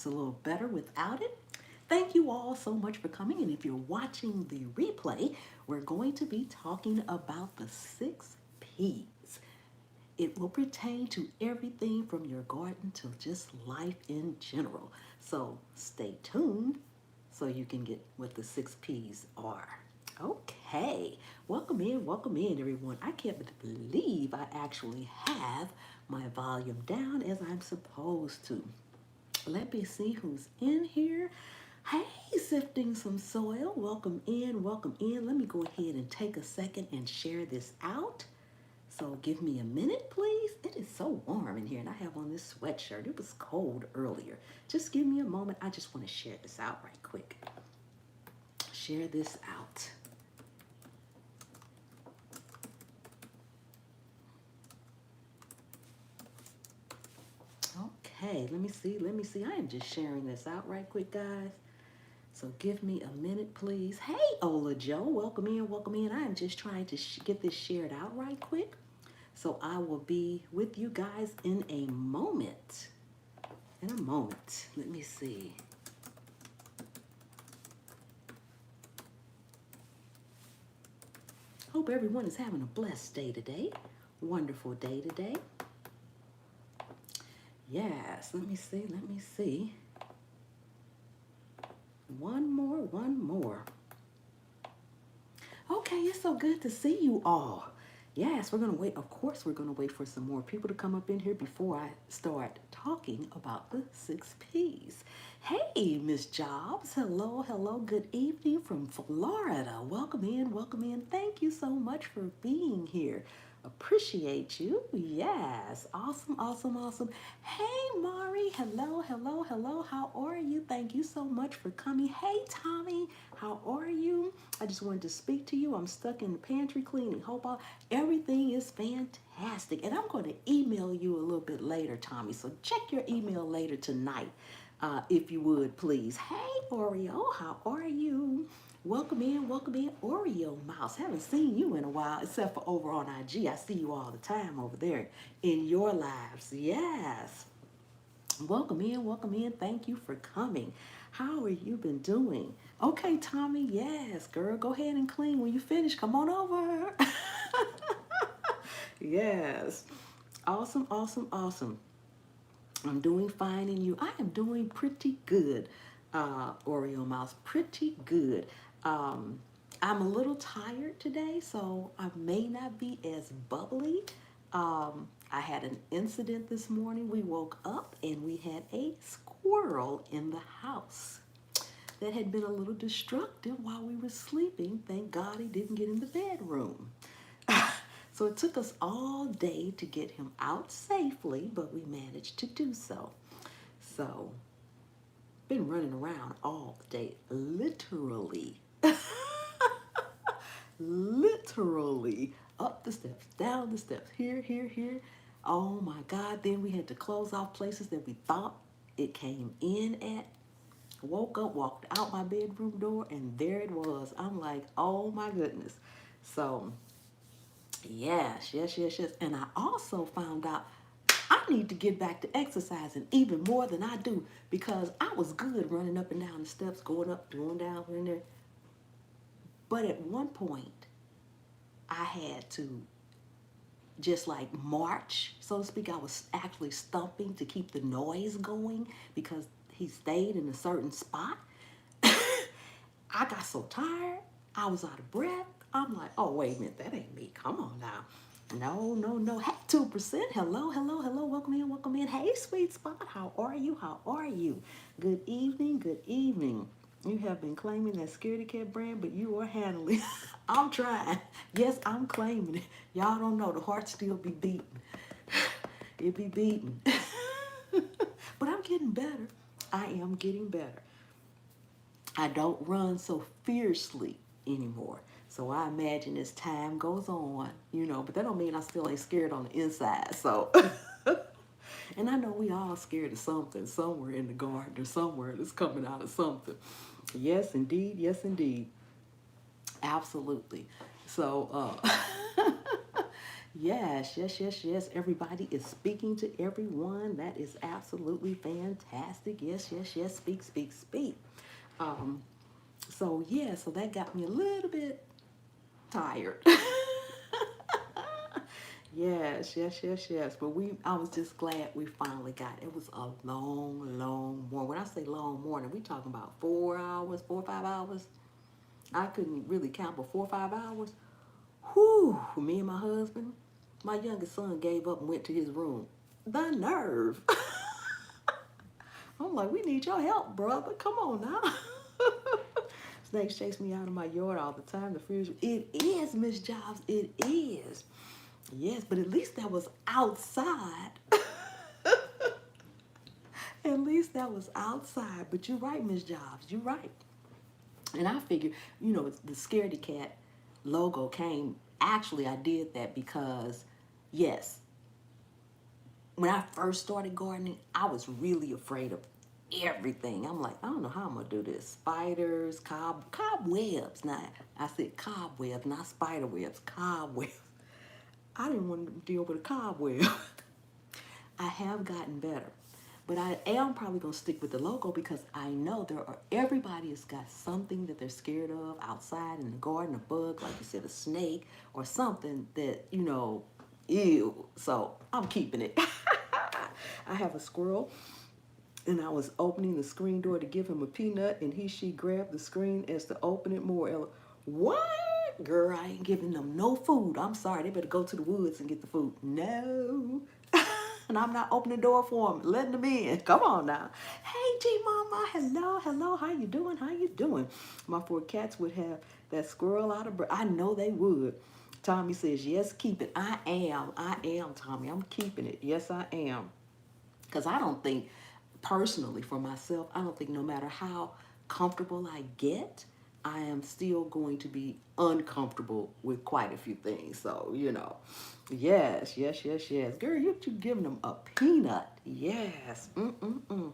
It's a little better without it. Thank you all so much for coming. And if you're watching the replay, we're going to be talking about the 6 P's. It will pertain to everything from your garden to just life in general. So stay tuned so you can get what the 6 P's are. Okay, welcome in, everyone. I can't believe I actually have my volume down as I'm supposed to. Let me see who's in here. Hey, sifting some soil. Welcome in, welcome in. Let me go ahead and take a second and share this out. So give me a minute, please. It is so warm in here, and I have on this sweatshirt. It was cold earlier. Just give me a moment. I just want to share this out right quick. Share this out. Okay, let me see. I am just sharing this out right quick, guys. So give me a minute, please. Hey, Ola Joe, welcome in, welcome in. I am just trying to get this shared out right quick. So I will be with you guys in a moment. In a moment. Let me see. Hope everyone is having a blessed day today. Wonderful day today. Yes, let me see. One more. Okay, it's so good to see you all. Yes, we're going to wait. Of course, we're going to wait for some more people to come up in here before I start talking about the 6 P's. Hey, Miss Jobs. Hello. Good evening from Florida. Welcome in. Thank you so much for being here. Appreciate you. Yes. Awesome. Hey, Mari. Hello. How are you? Thank you so much for coming. Hey, Tommy. How are you? I just wanted to speak to you. I'm stuck in the pantry cleaning. Hope everything is fantastic. And I'm going to email you a little bit later, Tommy. So check your email later tonight, if you would, please. Hey, Oreo. How are you? Welcome in, Oreo Mouse. Haven't seen you in a while, except for over on IG. I see you all the time over there in your lives. Yes. Welcome in. Thank you for coming. How have you been doing? Okay, Tommy, yes, girl, go ahead and clean. When you finish, come on over. Yes. Awesome. I'm doing fine, and you? I am doing pretty good, Oreo Mouse, pretty good. I'm a little tired today, so I may not be as bubbly. I had an incident this morning. We woke up and we had a squirrel in the house that had been a little destructive while we were sleeping. Thank God he didn't get in the bedroom. So it took us all day to get him out safely, but we managed to do so. So, been running around all day, literally. Literally. Up the steps, down the steps, here. Oh my God, then we had to close off places that we thought it came in at. Woke up, walked out my bedroom door, and there it was. I'm like, oh my goodness. So, yes. And I also found out I need to get back to exercising even more than I do, because I was good running up and down the steps, going up, going down, in there. But at one point, I had to just like march, so to speak. I was actually stumping to keep the noise going because he stayed in a certain spot. I got so tired. I was out of breath. I'm like, oh, wait a minute. That ain't me. Come on now. No. Hey, 2%. Hello. Welcome in. Hey, sweet spot. How are you? Good evening. You have been claiming that Scaredy Cat brand, but you are handling. I'm trying. Yes, I'm claiming it. Y'all don't know. The heart still be beating. It be beating. But I'm getting better. I am getting better. I don't run so fiercely anymore. So I imagine as time goes on, but that don't mean I still ain't scared on the inside. So, and I know we all scared of something somewhere in the garden or somewhere that's coming out of something. Yes, indeed. Absolutely. So, Yes, yes, yes, yes. Everybody is speaking to everyone. That is absolutely fantastic. Yes, yes, yes. Speak, speak, speak. Um, so yeah, so that got me a little bit tired. Yes, yes, yes, yes. But I was just glad we finally got it. It was a long, long morning. When I say long morning, we talking about 4 hours, 4 or 5 hours. I couldn't really count, but 4 or 5 hours. Whew, me and my husband, my youngest son gave up and went to his room. The nerve. I'm like, we need your help, brother. Come on now. Snakes chase me out of my yard all the time. The fridge. It is, Miss Jobs. It is. Yes, but at least that was outside. At least that was outside. But you're right, Miss Jobs. You're right. And I figured, the Scaredy Cat logo came. Actually, I did that because, yes, when I first started gardening, I was really afraid of everything. I'm like, I don't know how I'm gonna do this. Spiders, cobwebs. Now I said cobwebs, not spider webs, cobwebs. I didn't want to deal with a cobweb. I have gotten better. But I am probably gonna stick with the logo because I know everybody has got something that they're scared of outside in the garden, a bug, like you said, a snake, or something that, ew. So I'm keeping it. I have a squirrel, and I was opening the screen door to give him a peanut, and she grabbed the screen as to open it more. What? Girl, I ain't giving them no food. I'm sorry, they better go to the woods and get the food. No. And I'm not opening the door for them, letting them in. Come on now. Hey, G Mama, hello, hello. How you doing? How you doing? My four cats would have that squirrel out of breath. I know they would. Tommy says, yes, keep it. I am, Tommy. I'm keeping it. Yes, I am. Because I don't think, personally, for myself, I don't think no matter how comfortable I get, I am still going to be uncomfortable with quite a few things. So, yes, yes, yes, yes. Girl, you giving them a peanut. Yes. Mm-mm-mm.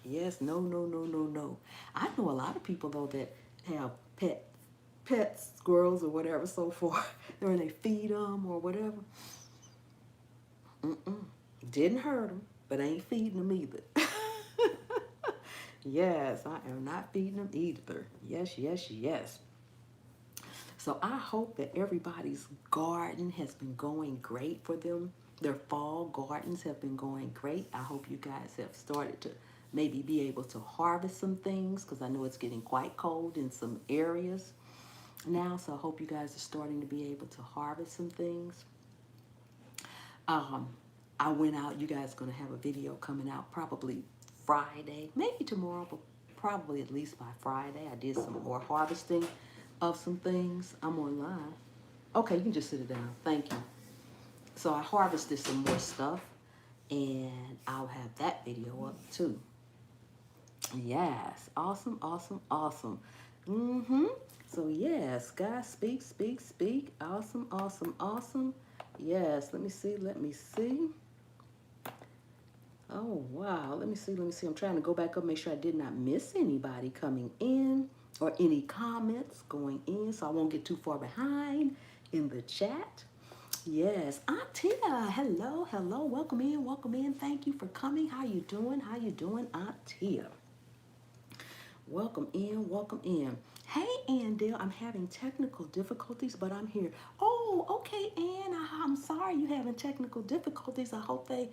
Yes, no, no, no, no, no. I know a lot of people, though, that have pets, squirrels or whatever so forth, and they feed them or whatever. Mm-mm. Didn't hurt them, but ain't feeding them either. Yes, I am not feeding them either. Yes, yes, yes. So I hope that everybody's garden has been going great for them. Their fall gardens have been going great. I hope you guys have started to maybe be able to harvest some things because I know it's getting quite cold in some areas now. So I hope you guys are starting to be able to harvest some things. Um, I went out. You guys are going to have a video coming out probably Friday, maybe tomorrow, but probably at least by Friday. I did some more harvesting of some things. I'm online. Okay, you can just sit it down. Thank you. So I harvested some more stuff, and I'll have that video up too. Yes, awesome, awesome, awesome. Mm-hmm. So yes, guys, speak, speak, speak. Awesome, awesome, awesome. Yes, let me see, let me see. Oh, wow. Let me see, let me see. I'm trying to go back up, make sure I did not miss anybody coming in or any comments going in so I won't get too far behind in the chat. Yes, Auntia, hello, hello. Welcome in, welcome in. Thank you for coming. How you doing? How you doing, Auntia? Welcome in, welcome in. Hey, Andale, I'm having technical difficulties, but I'm here. Oh, okay, Ann, I'm sorry you're having technical difficulties. I hope they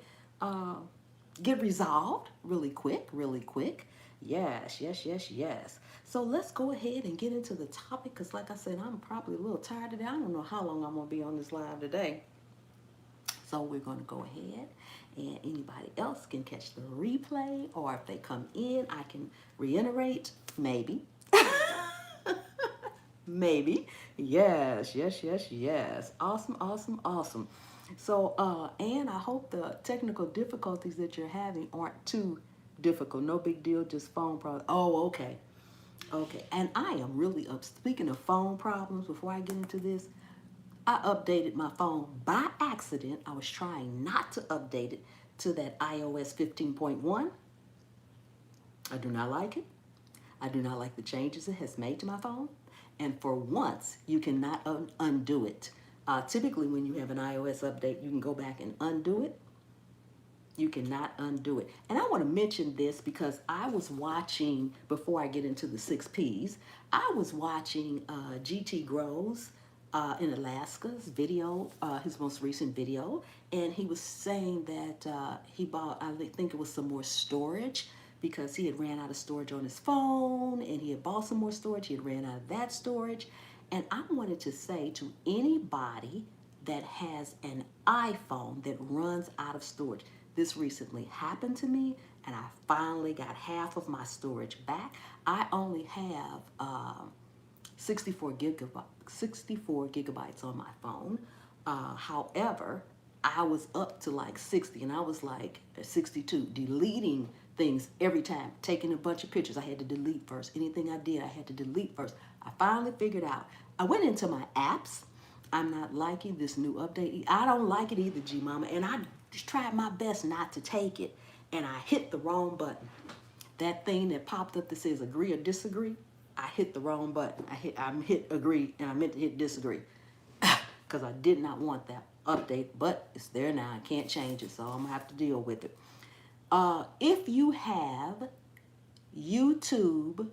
get resolved really quick, really quick. Yes, yes, yes, yes. So let's go ahead and get into the topic because like I said, I'm probably a little tired today. I don't know how long I'm going to be on this live today. So we're going to go ahead and anybody else can catch the replay or if they come in, I can reiterate, maybe. Maybe. Yes, yes, yes, yes. Awesome, awesome, awesome. So, Anne, I hope the technical difficulties that you're having aren't too difficult. No big deal, just phone problems. Oh, okay. Okay. And I am really up. Speaking of phone problems, before I get into this, I updated my phone by accident. I was trying not to update it to that iOS 15.1. I do not like it. I do not like the changes it has made to my phone. And for once, you cannot undo it. Typically, when you have an iOS update, you can go back and undo it. You cannot undo it. And I want to mention this because I was watching, before I get into the 6Ps, I was watching GT Grows in Alaska's video, his most recent video, and he was saying that he bought, I think it was some more storage because he had ran out of storage on his phone and he had bought some more storage. He had ran out of that storage. And I wanted to say to anybody that has an iPhone that runs out of storage, this recently happened to me, and I finally got half of my storage back. I only have 64 gigabytes on my phone. However, I was up to like 60, and I was like 62, deleting things every time, taking a bunch of pictures. I had to delete first. Anything I did, I had to delete first. I finally figured out. I went into my apps. I'm not liking this new update. I don't like it either, G Mama, and I just tried my best not to take it, and I hit the wrong button. That thing that popped up that says agree or disagree, I hit the wrong button. I hit agree, and I meant to hit disagree because I did not want that update, but it's there now. I can't change it, so I'm gonna have to deal with it. If you have YouTube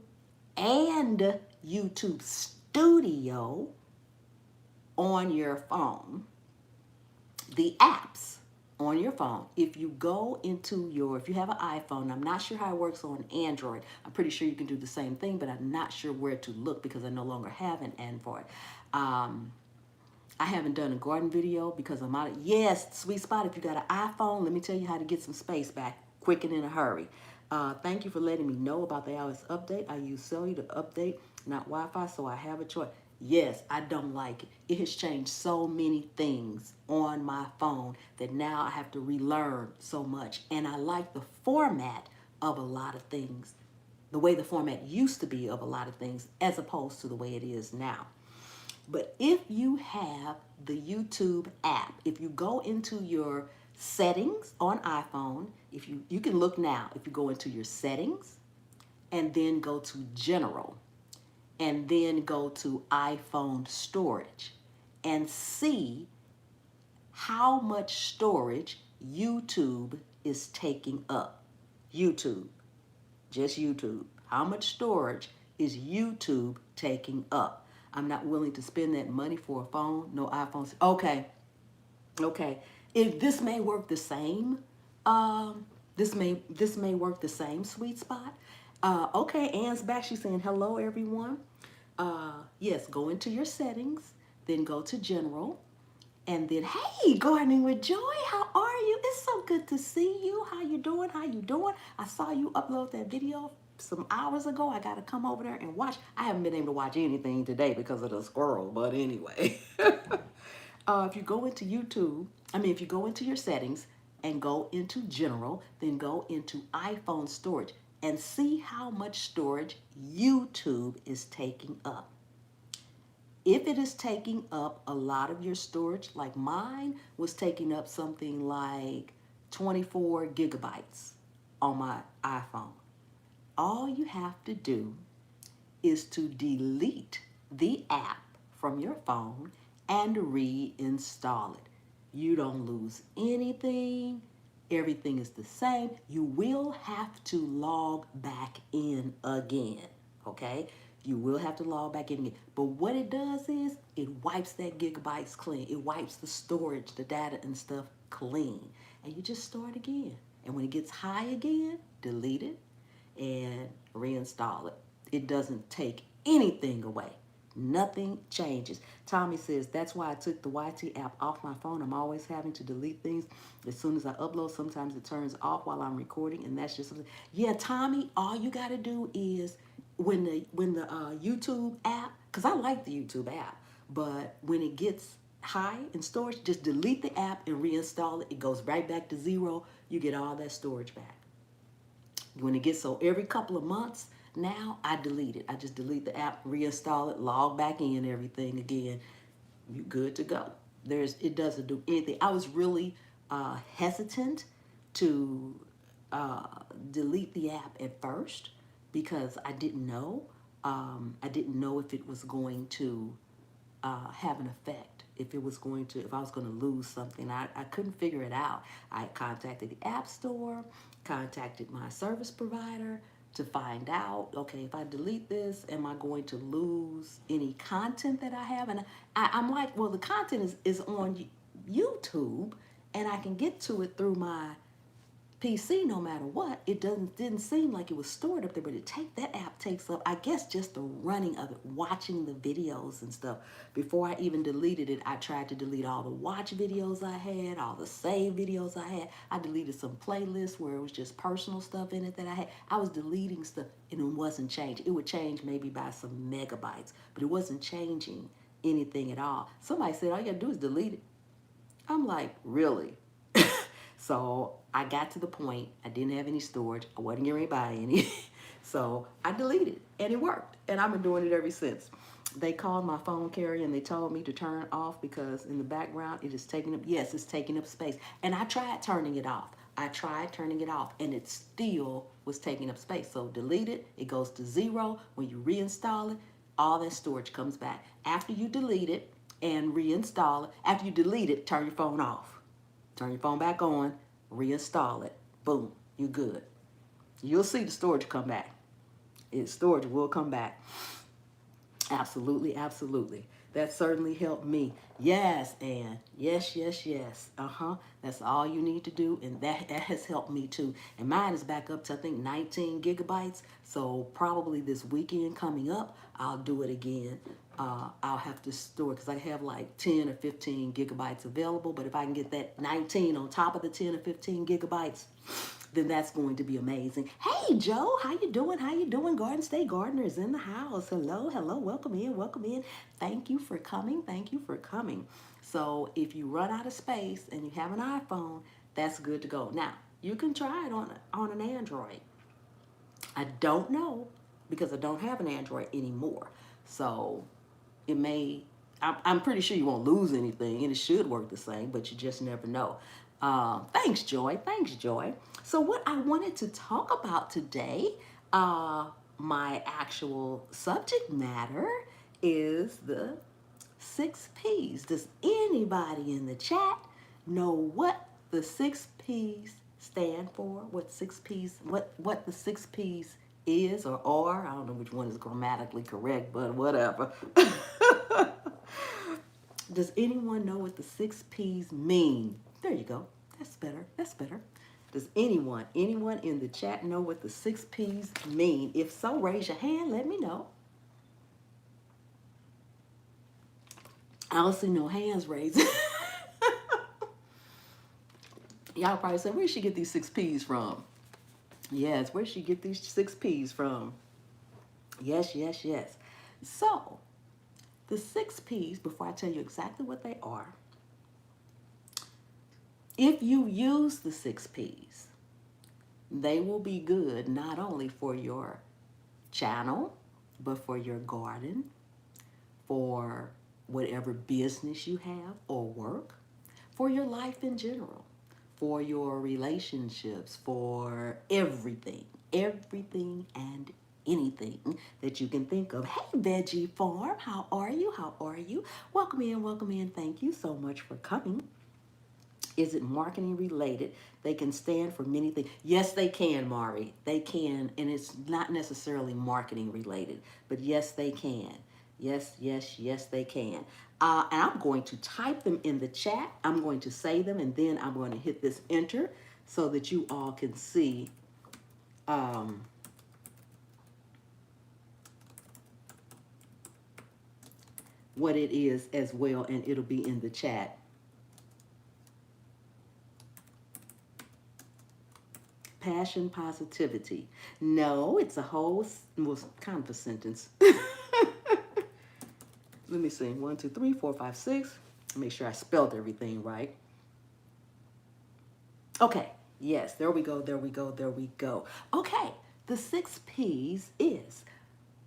and YouTube Studio on your phone, the apps on your phone, if you go into if you have an iPhone, I'm not sure how it works on Android. I'm pretty sure you can do the same thing, but I'm not sure where to look because I no longer have an Android. I haven't done a garden video because I'm out of, yes, sweet spot, if you got an iPhone, let me tell you how to get some space back quick and in a hurry. Thank you for letting me know about the iOS update. I use cellular to update, not Wi-Fi, so I have a choice. Yes, I don't like it. It has changed so many things on my phone that now I have to relearn so much. And I like the format of a lot of things, the way the format used to be of a lot of things, as opposed to the way it is now. But if you have the YouTube app, if you go into your settings on iPhone, if you can look now, if you go into your settings and then go to general and then go to iPhone storage and see how much storage YouTube is taking up. YouTube, just YouTube. How much storage is YouTube taking up? I'm not willing to spend that money for a phone. No iPhones. Okay. If this may work the same, this may work the same, sweet spot. Okay, Anne's back. She's saying hello, everyone. Yes, go into your settings, then go to general, and then hey, gardening with joy. How are you? It's so good to see you. How you doing? How you doing? I saw you upload that video some hours ago. I got to come over there and watch. I haven't been able to watch anything today because of the squirrel, but anyway. If you go into if you go into your settings and go into general, then go into iPhone storage and see how much storage YouTube is taking up. If it is taking up a lot of your storage, like mine was taking up something like 24 gigabytes on my iPhone, all you have to do is to delete the app from your phone and reinstall it. You don't lose anything. Everything is the same. You will have to log back in again, okay? You will have to log back in again. But what it does is it wipes that gigabytes clean. It wipes the storage, the data and stuff clean. And you just start again. And when it gets high again, delete it and reinstall it. It doesn't take anything away. Nothing changes. Tommy says, that's why I took the YT app off my phone. I'm always having to delete things as soon as I upload. Sometimes it turns off while I'm recording, and that's just something. Yeah, Tommy, all you got to do is when the YouTube app, because I like the YouTube app, but when it gets high in storage, just delete the app and reinstall it. It goes right back to zero. You get all that storage back. When it gets so every couple of months, now I delete it. I just delete the app, reinstall it, log back in, everything again. You good to go. It doesn't do anything. I was really hesitant to delete the app at first because I didn't know. I didn't know if it was going to have an effect if it was going to, if I was going to lose something. I couldn't figure it out. I contacted the App Store, contacted my service provider to find out, okay, if I delete this, am I going to lose any content that I have? And I'm like, well, the content is on YouTube, and I can get to it through my PC no matter what. It didn't seem like it was stored up there, but that app takes up, I guess, just the running of it, watching the videos and stuff. Before I even deleted it, I tried to delete all the watch videos I had, all the save videos I had. I deleted some playlists where it was just personal stuff in it that I had. I was deleting stuff and it wasn't changing. It would change maybe by some megabytes, but it wasn't changing anything at all. Somebody said, all you gotta do is delete it. I'm like, really? So I got to the point, I didn't have any storage. I wasn't getting ready to buy any. So I deleted it, and it worked. And I've been doing it ever since. They called my phone carrier and they told me to turn it off because in the background it is taking up, yes, it's taking up space. And I tried turning it off. And it still was taking up space. So delete it, it goes to 0. When you reinstall it, all that storage comes back. After you delete it and reinstall it, after you delete it, turn your phone off. Turn your phone back on, reinstall it. Boom, you're good. You'll see the storage come back. Storage will come back. Absolutely, absolutely. That certainly helped me. Yes, Ann. Yes, yes, yes. That's all you need to do, and that has helped me too. And mine is back up to, I think, 19 gigabytes. So probably this weekend coming up, I'll do it again. I'll have to store, because I have like 10 or 15 gigabytes available. But if I can get that 19 on top of the 10 or 15 gigabytes, then that's going to be amazing. Hey, Joe, how you doing? How you doing? Garden State Gardener is in the house. Hello, hello, welcome in, welcome in. Thank you for coming, thank you for coming. So if you run out of space and you have an iPhone, that's good to go. Now, you can try it on an Android. I don't know, because I don't have an Android anymore. So it may, I'm pretty sure you won't lose anything, and it should work the same, but you just never know. Thanks, Joy. Thanks, Joy. So what I wanted to talk about today, my actual subject matter is the 6 P's. Does anybody in the chat know what the 6 P's stand for? What 6 P's, what the 6 P's is or are? I don't know which one is grammatically correct, but whatever. Does anyone know what the 6 P's mean? There you go. That's better. That's better. Does anyone in the chat know what the 6 P's mean? If so, raise your hand. Let me know. I don't see no hands raised. Y'all probably say, where'd she get these 6 P's from? Yes, where'd she get these 6 P's from? Yes, yes, yes. So, the 6 P's, before I tell you exactly what they are, if you use the 6 P's, they will be good not only for your channel, but for your garden, for whatever business you have or work, for your life in general, for your relationships, for everything and anything that you can think of. Hey, Veggie Farm, how are you? How are you? Welcome in, welcome in. Thank you so much for coming. Is it marketing related? They can stand for many things. Yes, they can, Mari. They can, and it's not necessarily marketing related, but yes, they can. Yes, yes, yes, they can. And I'm going to type them in the chat. I'm going to say them, and then I'm going to hit this enter so that you all can see what it is as well, and it'll be in the chat. Passion, positivity. No, it's a whole, well, kind of a sentence. Let me see. 1, 2, 3, 4, 5, 6. Make sure I spelled everything right. Okay. Yes, there we go, there we go, there we go. Okay, the 6 P's is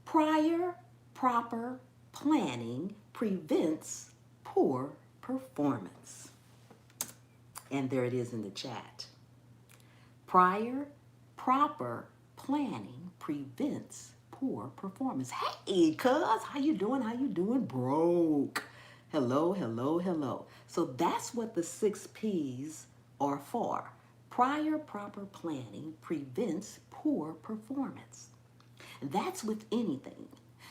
prior proper planning prevents poor performance. And there it is in the chat. Prior proper planning prevents poor performance. Hey, cuz, how you doing? How you doing? Broke. Hello, hello, hello. So that's what the 6 P's are for. Prior proper planning prevents poor performance. That's with anything.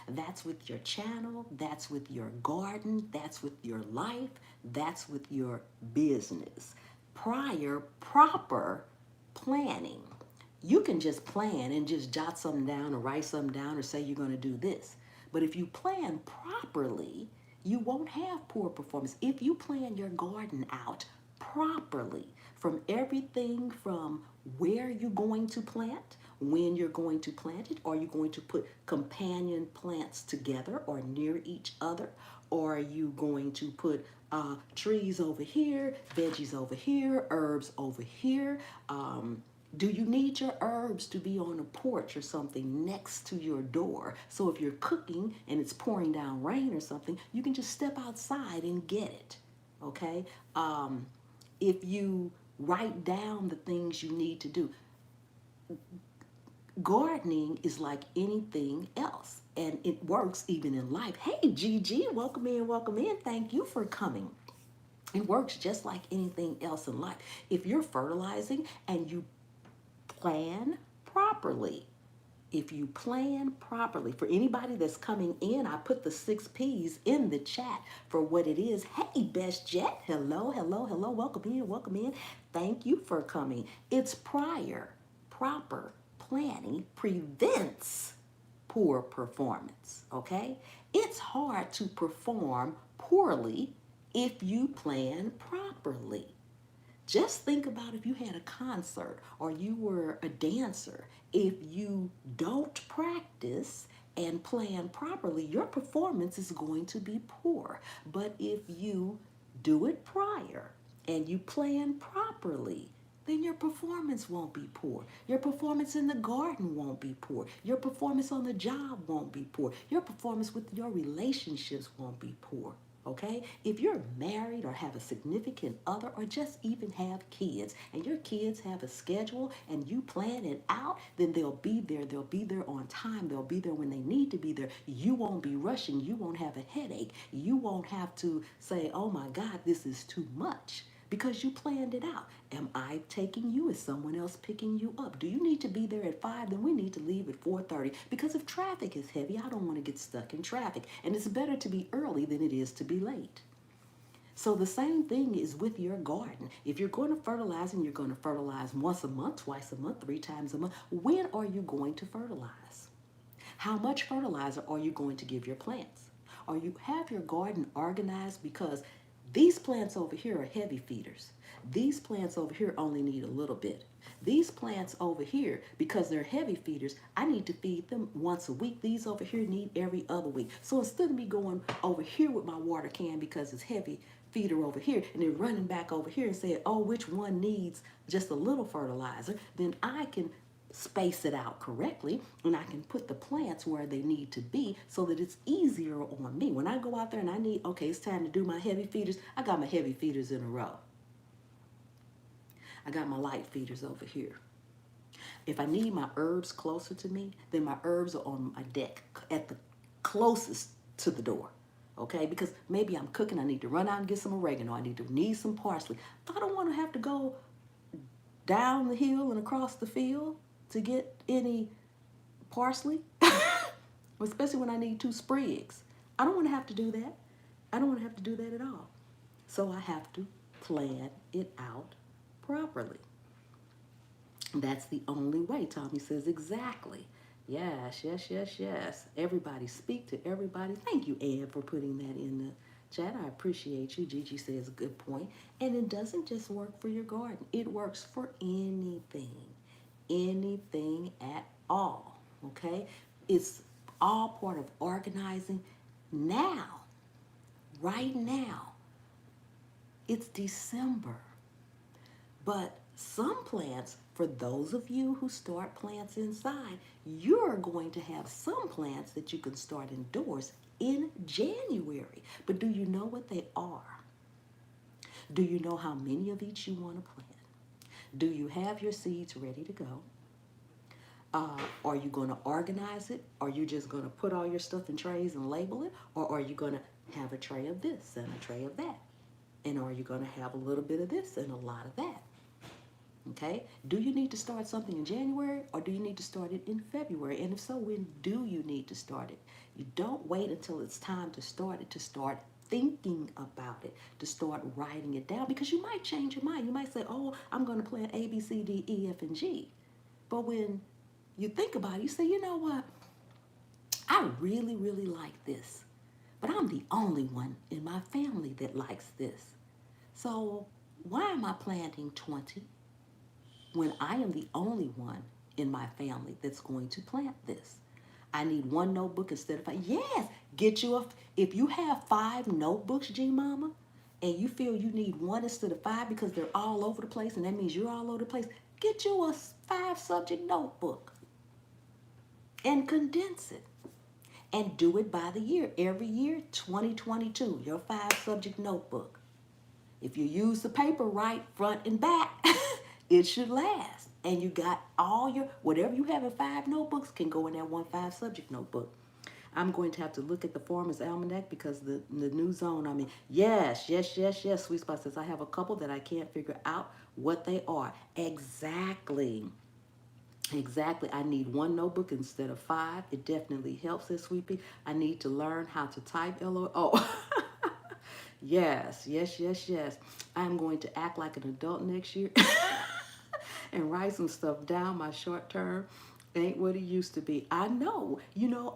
That's with your channel, that's with your garden, that's with your life, that's with your business. Prior proper planning. You can just plan and just jot something down or write something down or say you're going to do this. But if you plan properly, you won't have poor performance. If you plan your garden out properly, from everything from where you're going to plant, when you're going to plant it, are you going to put companion plants together or near each other? Or are you going to put trees over here, veggies over here, herbs over here? Do you need your herbs to be on a porch or something next to your door? So if you're cooking and it's pouring down rain or something, you can just step outside and get it. Okay? If you write down the things you need to do, gardening is like anything else, and it works even in life. Hey, Gigi, welcome in, welcome in. Thank you for coming. It works just like anything else in life. If you're fertilizing and you plan properly, if you plan properly, for anybody that's coming in, I put the 6 P's in the chat for what it is. Hey, Best Jet. Hello, hello, hello. Welcome in, welcome in. Thank you for coming. It's prior, proper planning prevents poor performance, okay? It's hard to perform poorly if you plan properly. Just think about if you had a concert or you were a dancer. If you don't practice and plan properly, your performance is going to be poor. But if you do it prior and you plan properly, then your performance won't be poor. Your performance in the garden won't be poor. Your performance on the job won't be poor. Your performance with your relationships won't be poor. Okay? If you're married or have a significant other or just even have kids and your kids have a schedule and you plan it out, then they'll be there. They'll be there on time. They'll be there when they need to be there. You won't be rushing. You won't have a headache. You won't have to say, oh my God, this is too much, because you planned it out. Am I taking you? Is someone else picking you up? Do you need to be there at 5? Then we need to leave at 4:30, because if traffic is heavy, I don't want to get stuck in traffic. And it's better to be early than it is to be late. So the same thing is with your garden. If you're going to fertilize and you're going to fertilize once a month, twice a month, 3 times a month, when are you going to fertilize? How much fertilizer are you going to give your plants? Or you have your garden organized, because these plants over here are heavy feeders. These plants over here only need a little bit. These plants over here, because they're heavy feeders, I need to feed them once a week. These over here need every other week. So instead of me going over here with my water can because it's heavy feeder over here and then running back over here and saying, oh, which one needs just a little fertilizer, then I can space it out correctly and I can put the plants where they need to be so that it's easier on me. When I go out there and I need, okay, it's time to do my heavy feeders, I got my heavy feeders in a row. I got my light feeders over here. If I need my herbs closer to me, then my herbs are on my deck at the closest to the door. Okay, because maybe I'm cooking, I need to run out and get some oregano, I need some parsley. I don't want to have to go down the hill and across the field to get any parsley, especially when I need 2 sprigs. I don't want to have to do that. I don't want to have to do that at all. So I have to plan it out properly. That's the only way. Tommy says exactly. Yes, yes, yes, yes. Everybody, speak to everybody. Thank you, Ann, for putting that in the chat. I appreciate you. Gigi says a good point. And it doesn't just work for your garden. It works for anything. Anything at all. Okay? It's all part of organizing. Now, right now, it's December. But some plants, for those of you who start plants inside, you're going to have some plants that you can start indoors in January. But do you know what they are? Do you know how many of each you want to plant? Do you have your seeds ready to go? Are you going to organize it? Are you just going to put all your stuff in trays and label it? Or are you going to Have a tray of this and a tray of that. And are you going to have a little bit of this and a lot of that? Okay? Do you need to start something in January or do you need to start it in February? And if so, when do you need to start it? You don't wait until it's time to start it, to start thinking about it, to start writing it down, because you might change your mind. You might say, oh, I'm going to plan A, B, C, D, E, F, and G. But when you think about it, you say, you know what? I really, really like this. But I'm the only one in my family that likes this. So why am I planting 20 when I am the only one in my family that's going to plant this? I need one notebook instead of 5. Yes, get you if you have 5 notebooks, G Mama, and you feel you need one instead of 5 because they're all over the place and that means you're all over the place, get you a 5 subject notebook and condense it. And do it by the year. Every year, 2022, your 5 subject notebook. If you use the paper right, front and back, it should last. And you got all your, whatever you have in 5 notebooks can go in that one 5 subject notebook. I'm going to have to look at the Farmer's Almanac because the new zone, I mean, yes, Sweet Spot says, I have a couple that I can't figure out what they are. Exactly. I need one notebook instead of 5. It definitely helps, says Sweepy. I need to learn how to type LOL. Oh, yes. I'm going to act like an adult next year and write some stuff down. My short term ain't what it used to be. I know.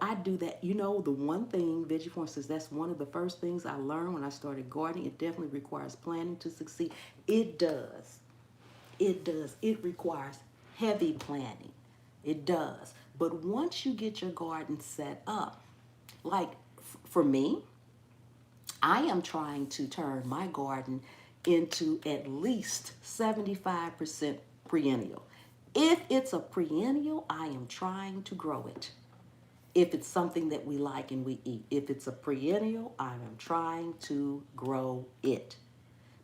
I do that. The one thing, Veggie Form says, that's one of the first things I learned when I started gardening. It definitely requires planning to succeed. It does. It requires heavy planning. It does. But once you get your garden set up, like for me, I am trying to turn my garden into at least 75% perennial. If it's a perennial, I am trying to grow it. If it's something that we like and we eat. If it's a perennial, I am trying to grow it.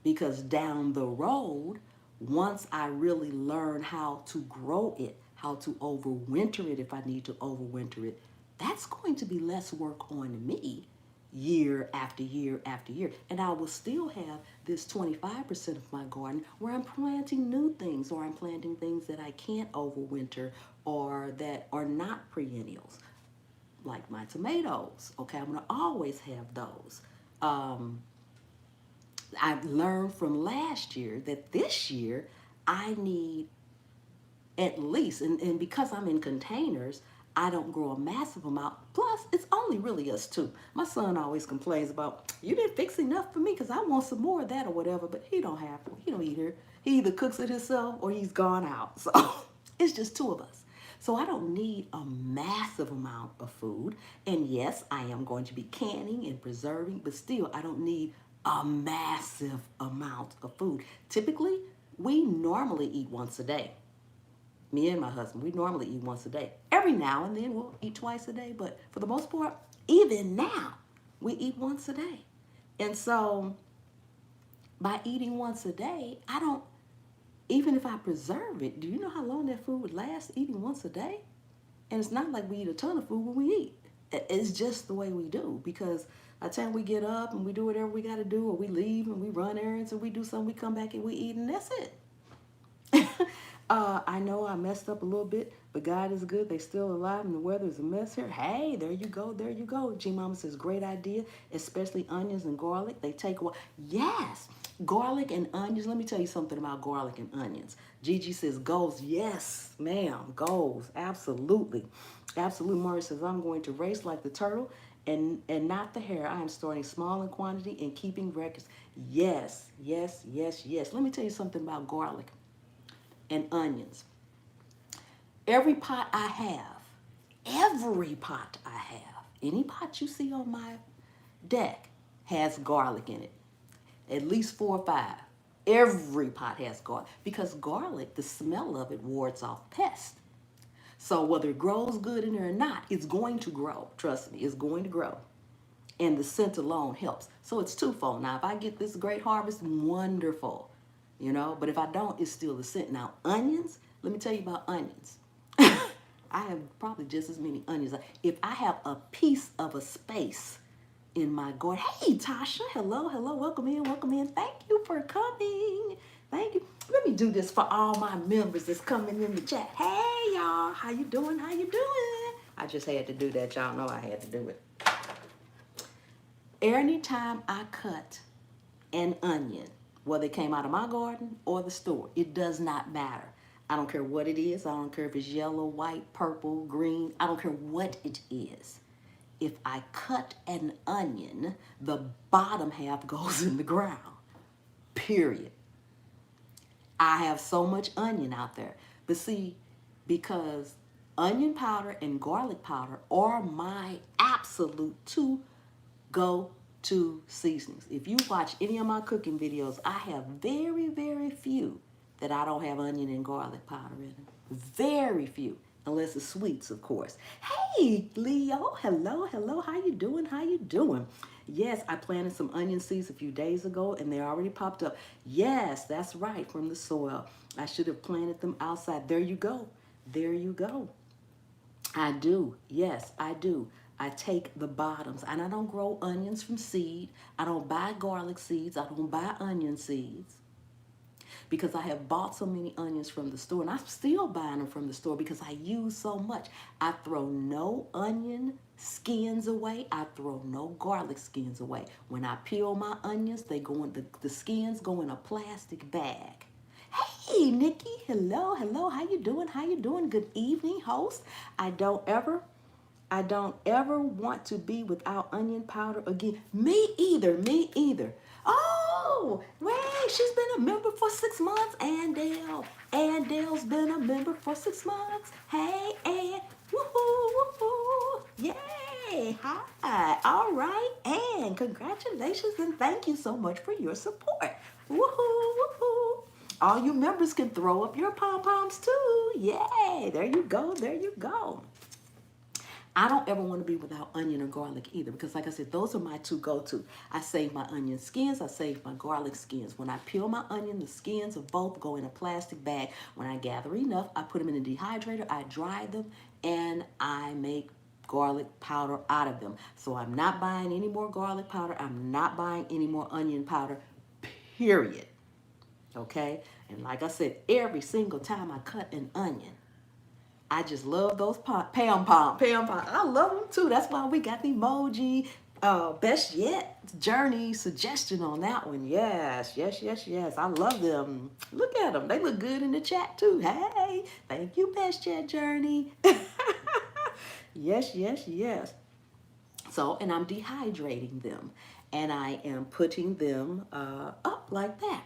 Because down the road, once I really learn how to grow it, how to overwinter it if I need to overwinter it, that's going to be less work on me year after year after year. And I will still have this 25% of my garden where I'm planting new things, or I'm planting things that I can't overwinter or that are not perennials, like my tomatoes. Okay, I'm going to always have those. I've learned from last year that this year I need at least, and because I'm in containers, I don't grow a massive amount. Plus, it's only really us two. My son always complains about, you didn't fix enough for me because I want some more of that or whatever, but he don't have to. He don't eat here. He either cooks it himself or he's gone out. So it's just 2 of us. So I don't need a massive amount of food. And yes, I am going to be canning and preserving, but still I don't need a massive amount of food. Typically, we normally eat once a day. Me and my husband, we normally eat once a day. Every now and then we'll eat twice a day, but for the most part, even now, we eat once a day. And so by eating once a day, even if I preserve it, do you know how long that food would last eating once a day? And it's not like we eat a ton of food when we eat. It's just the way we do, because by the time we get up and we do whatever we got to do, or we leave and we run errands and we do something, we come back and we eat, and that's it. I know I messed up a little bit, but God is good. They still alive and the weather is a mess here. Hey, there you go. G Mama says, great idea, especially onions and garlic. They take a while. Yes, garlic and onions. Let me tell you something about garlic and onions. Gigi says, goals. Yes, ma'am, goals. Absolutely. Murray says, I'm going to race like the turtle and not the hare. I am starting small in quantity and keeping records. Yes. Let me tell you something about garlic and onions. Every pot I have, any pot you see on my deck has garlic in it. At least 4 or 5. Every pot has garlic, because garlic, the smell of it wards off pests. So whether it grows good in there or not, it's going to grow. Trust me, it's going to grow. And the scent alone helps. So it's twofold. Now, if I get this great harvest, wonderful. But if I don't, it's still the scent. Now, onions, let me tell you about onions. I have probably just as many onions. If I have a piece of a space in my garden. Hey, Tasha. Hello, hello. Welcome in, welcome in. Thank you for coming. Thank you. Let me do this for all my members that's coming in the chat. Hey, y'all. How you doing? How you doing? I just had to do that. Y'all know I had to do it. Anytime I cut an onion, whether it came out of my garden or the store, it does not matter. I don't care what it is. I don't care if it's yellow, white, purple, green. I don't care what it is. If I cut an onion, the bottom half goes in the ground. Period. I have so much onion out there. But see, because onion powder and garlic powder are my absolute two go-to seasonings. If you watch any of my cooking videos, I have very, very few that I don't have onion and garlic powder in them. Very few, unless it's sweets, of course. Hey, Leo, hello, hello, how you doing, how you doing? Yes, I planted some onion seeds a few days ago, and they already popped up. Yes, that's right, from the soil. I should have planted them outside. There you go, there you go. I do, yes, I do. I take the bottoms, and I don't grow onions from seed. I don't buy garlic seeds. I don't buy onion seeds, because I have bought so many onions from the store, and I'm still buying them from the store because I use so much. I throw no onion skins away. I throw no garlic skins away. When I peel my onions, they go in the skins go in a plastic bag. Hey, Nikki, hello, hello, how you doing? How you doing? Good evening, host. I don't ever want to be without onion powder again. Me either, me either. Oh, wait, she's been a member for 6 months. Dale's been a member for 6 months. Hey, Ann, woohoo, woohoo, yay, hi, all right, Ann, congratulations and thank you so much for your support. Woohoo, woohoo. All you members can throw up your pom-poms too. Yay, there you go, there you go. I don't ever want to be without onion or garlic either, because like I said, those are my two go-to. I save my onion skins, I save my garlic skins. When I peel my onion, the skins of both go in a plastic bag. When I gather enough, I put them in a dehydrator, I dry them, and I make garlic powder out of them. So I'm not buying any more garlic powder. I'm not buying any more onion powder, period. Okay? And like I said, every single time I cut an onion, I just love those Pam Pom. I love them too. That's why we got the emoji. Best yet journey suggestion on that one. Yes, yes, yes, yes. I love them. Look at them. They look good in the chat too. Hey, thank you, Best Yet Journey. Yes, yes, yes. So, and I'm dehydrating them, and I am putting them up like that.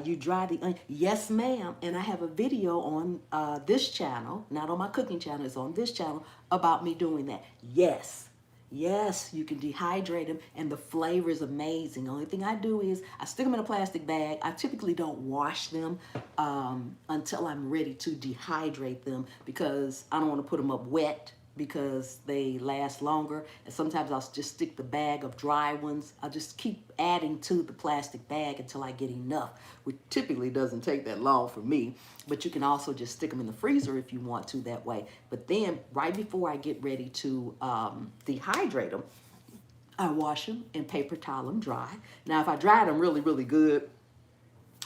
You dry the onion. Yes, ma'am. And I have a video on this channel, not on my cooking channel, it's on this channel, about me doing that. Yes. Yes, you can dehydrate them, and the flavor is amazing. The only thing I do is I stick them in a plastic bag. I typically don't wash them until I'm ready to dehydrate them, because I don't want to put them up wet, because they last longer. And sometimes I'll just stick the bag of dry ones. I'll just keep adding to the plastic bag until I get enough, which typically doesn't take that long for me. But you can also just stick them in the freezer if you want to that way. But then right before I get ready to dehydrate them, I wash them and paper towel them dry. Now, if I dried them really, really good,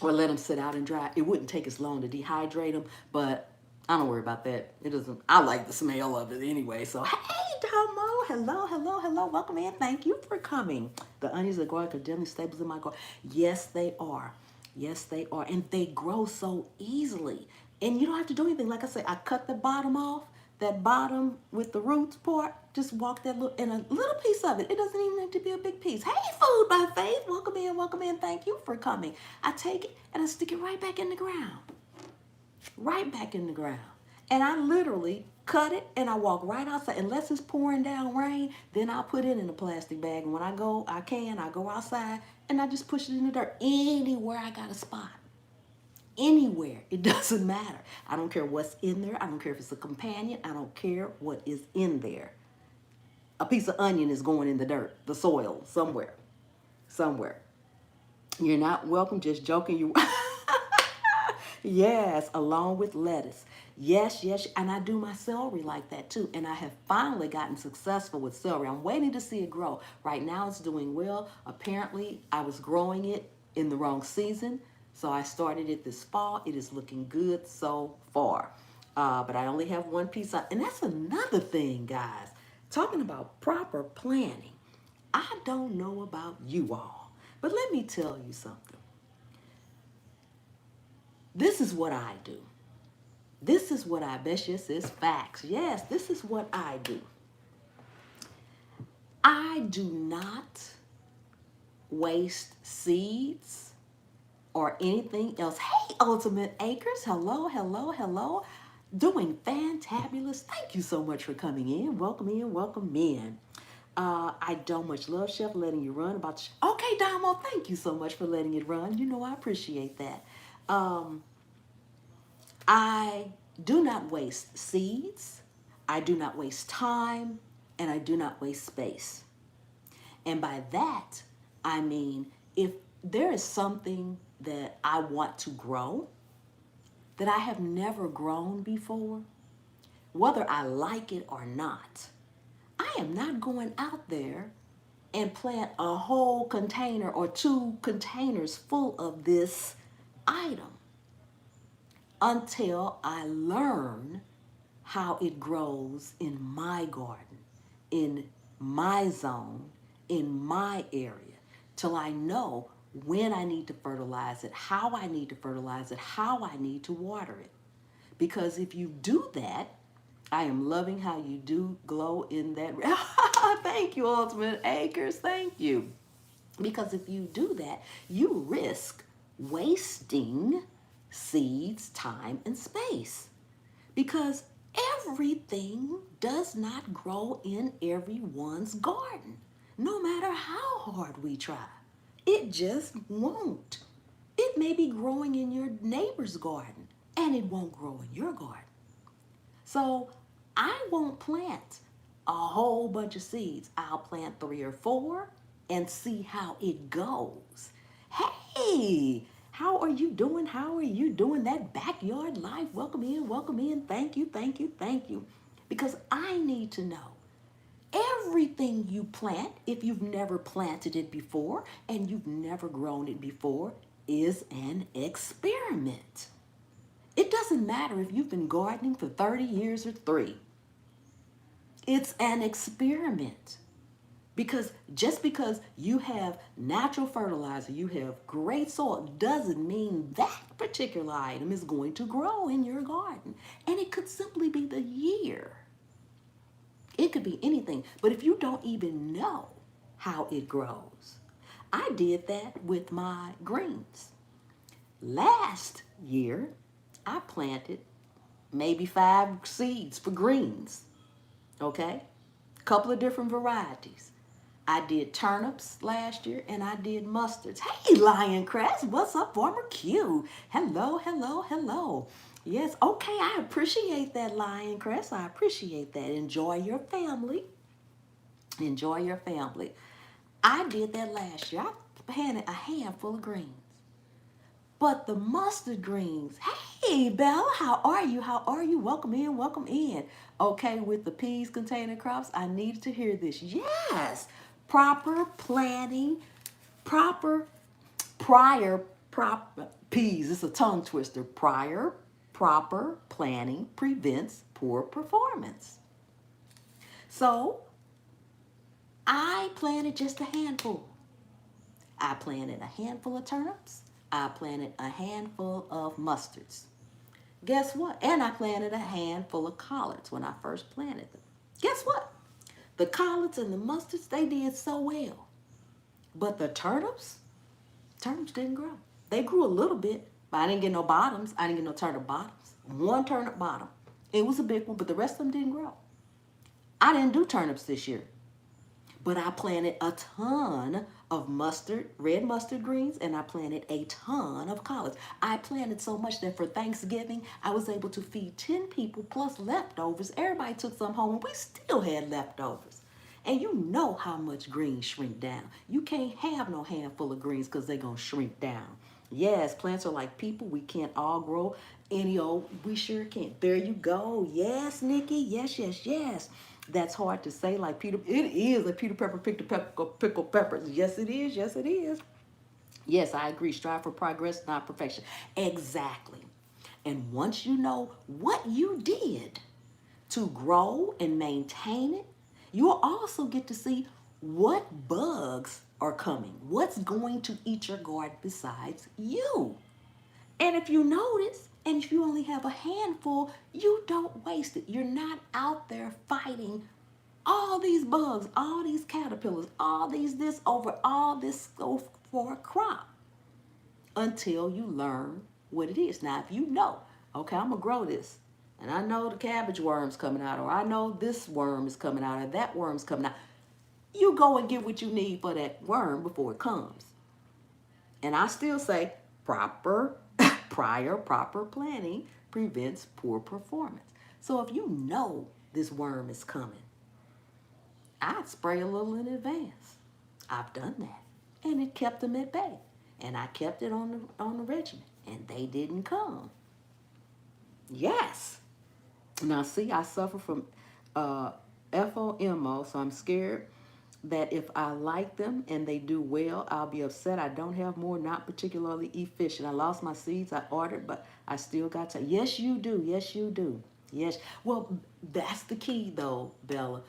or let them sit out and dry, it wouldn't take as long to dehydrate them, but I don't worry about that. It doesn't, I like the smell of it anyway. So, hey, Domo, hello, hello, hello, welcome in. Thank you for coming. The onions and garlic are definitely staples in my garden. Yes, they are. Yes, they are. And they grow so easily. And you don't have to do anything. Like I said, I cut the bottom off, that bottom with the roots part, just walk that little, and a little piece of it. It doesn't even have to be a big piece. Hey, Food by Faith, welcome in, welcome in. Thank you for coming. I take it and I stick it right back in the ground. Right back in the ground. And I literally cut it and I walk right outside. Unless it's pouring down rain, then I'll put it in a plastic bag. And when I go, I go outside and I just push it in the dirt. Anywhere I got a spot. Anywhere. It doesn't matter. I don't care what's in there. I don't care if it's a companion. I don't care what is in there. A piece of onion is going in the dirt, the soil, somewhere. Somewhere. You're not welcome, just joking. You Yes, along with lettuce. Yes, yes, and I do my celery like that too. And I have finally gotten successful with celery. I'm waiting to see it grow. Right now it's doing well. Apparently, I was growing it in the wrong season. So I started it this fall. It is looking good so far. But I only have one piece of, and that's another thing, guys. Talking about proper planning. I don't know about you all, but let me tell you something. This is what I do. This is what I bet you is facts. Yes, this is what I do. I do not waste seeds or anything else. Hey, Ultimate Acres. Hello, hello, hello. Doing fantabulous. Thank you so much for coming in. Welcome in, welcome in. I don't much love Chef letting you run about. Okay, Damo, thank you so much for letting it run. You know I appreciate that. I do not waste seeds, I do not waste time, and I do not waste space. And by that, I mean if there is something that I want to grow that I have never grown before, whether I like it or not, I am not going out there and plant a whole container or two containers full of this item until I learn how it grows in my garden, in my zone, in my area, till I know when I need to fertilize it, how I need to fertilize it, how I need to water it. Because if you do that, I am loving how you do glow in that. Thank you, Ultimate Acres. Thank you. Because if you do that, you risk wasting seeds, time, and space. Because everything does not grow in everyone's garden, no matter how hard we try. It just won't. It may be growing in your neighbor's garden, and it won't grow in your garden. So I won't plant a whole bunch of seeds. I'll plant 3 or 4 and see how it goes. Hey, how are you doing? How are you doing? That backyard life. Welcome in, welcome in. Thank you, thank you, thank you. Because I need to know everything you plant, if you've never planted it before and you've never grown it before, is an experiment. It doesn't matter if you've been gardening for 30 years or 3. It's an experiment. Because just because you have natural fertilizer, you have great soil, doesn't mean that particular item is going to grow in your garden. And it could simply be the year. It could be anything. But if you don't even know how it grows, I did that with my greens. Last year, I planted maybe 5 seeds for greens. Okay? A couple of different varieties. I did turnips last year and I did mustards. Hey, Lion Crest, what's up, Farmer Q? Hello, hello, hello. Yes, okay, I appreciate that, Lion Crest. I appreciate that. Enjoy your family. Enjoy your family. I did that last year. I planted a handful of greens. But the mustard greens, hey, Bella, how are you? How are you? Welcome in, welcome in. Okay, with the peas container crops, I needed to hear this. Yes, proper planning, peas, it's a tongue twister. Proper planning prevents poor performance. So, I planted just a handful. I planted a handful of turnips. I planted a handful of mustards. Guess what? And I planted a handful of collards when I first planted them. Guess what? The collards and the mustards, they did so well. But the turnips didn't grow. They grew a little bit, but I didn't get no bottoms. I didn't get no turnip bottoms. One turnip bottom. It was a big one, but the rest of them didn't grow. I didn't do turnips this year. But I planted a ton of red mustard greens, and I planted a ton of collards. I planted so much that for Thanksgiving, I was able to feed 10 people plus leftovers. Everybody took some home, and we still had leftovers. And you know how much greens shrink down. You can't have no handful of greens because they're going to shrink down. Yes, plants are like people. We can't all grow Any old, we sure can. There you go. Yes, Nikki. Yes, yes, yes. That's hard to say. Like Peter, it is a Peter Pepper picked a pepper, pickle peppers. Yes, it is. Yes, it is. Yes, I agree. Strive for progress, not perfection. Exactly. And once you know what you did to grow and maintain it, you'll also get to see what bugs are coming. What's going to eat your garden besides you? And if you notice, and if you only have a handful, you don't waste it. You're not out there fighting all these bugs, all these caterpillars, all these this over all this stuff for a crop until you learn what it is. Now, if you know, okay, I'm gonna grow this, and I know the cabbage worm's coming out, or I know this worm is coming out, or that worm's coming out, you go and get what you need for that worm before it comes. And I still say proper, proper planning prevents poor performance. So if you know this worm is coming, I'd spray a little in advance. I've done that. And it kept them at bay. And I kept it on the regimen. And they didn't come. Yes. Now see, I suffer from FOMO, so I'm scared that if I like them and they do well, I'll be upset. I don't have more, not particularly efficient. I lost my seeds, I ordered, but I still got to. Yes, you do. Yes, you do. Yes. Well, that's the key though, Bella.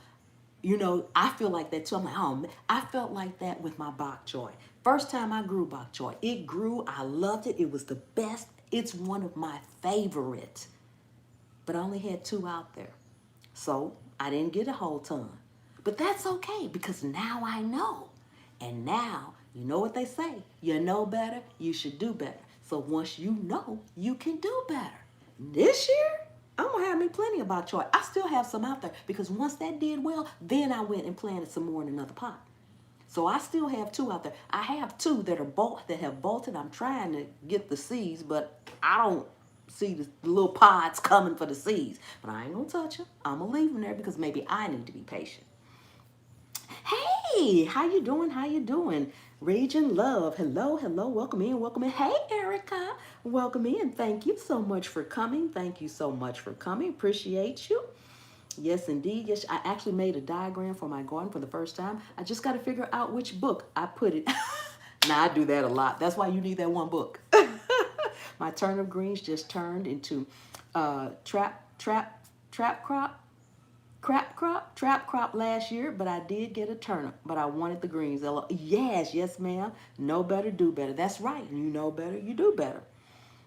You know, I feel like that too. I'm like, oh, I felt like that with my bok choy. First time I grew bok choy, it grew. I loved it. It was the best. It's one of my favorites. But I only had 2 out there. So I didn't get a whole ton. But that's okay because now I know. And now, you know what they say? You know better, you should do better. So once you know, you can do better. This year, I'm going to have me plenty of bok choy. I still have some out there because once that did well, then I went and planted some more in another pot. So I still have 2 out there. I have 2 that are that have bolted. I'm trying to get the seeds, but I don't see the little pods coming for the seeds. But I ain't gonna touch them. I'm gonna leave them there because maybe I need to be patient. Hey, how you doing? How you doing? Region Love. Hello, hello. Welcome in. Welcome in. Hey, Erica. Welcome in. Thank you so much for coming. Thank you so much for coming. Appreciate you. Yes, indeed. Yes, I actually made a diagram for my garden for the first time. I just got to figure out which book I put it. Now, I do that a lot. That's why you need that one book. My turnip greens just turned into trap crop last year, but I did get a turnip, but I wanted the greens. Yes, yes, ma'am. Know better, do better. That's right. You know better, you do better.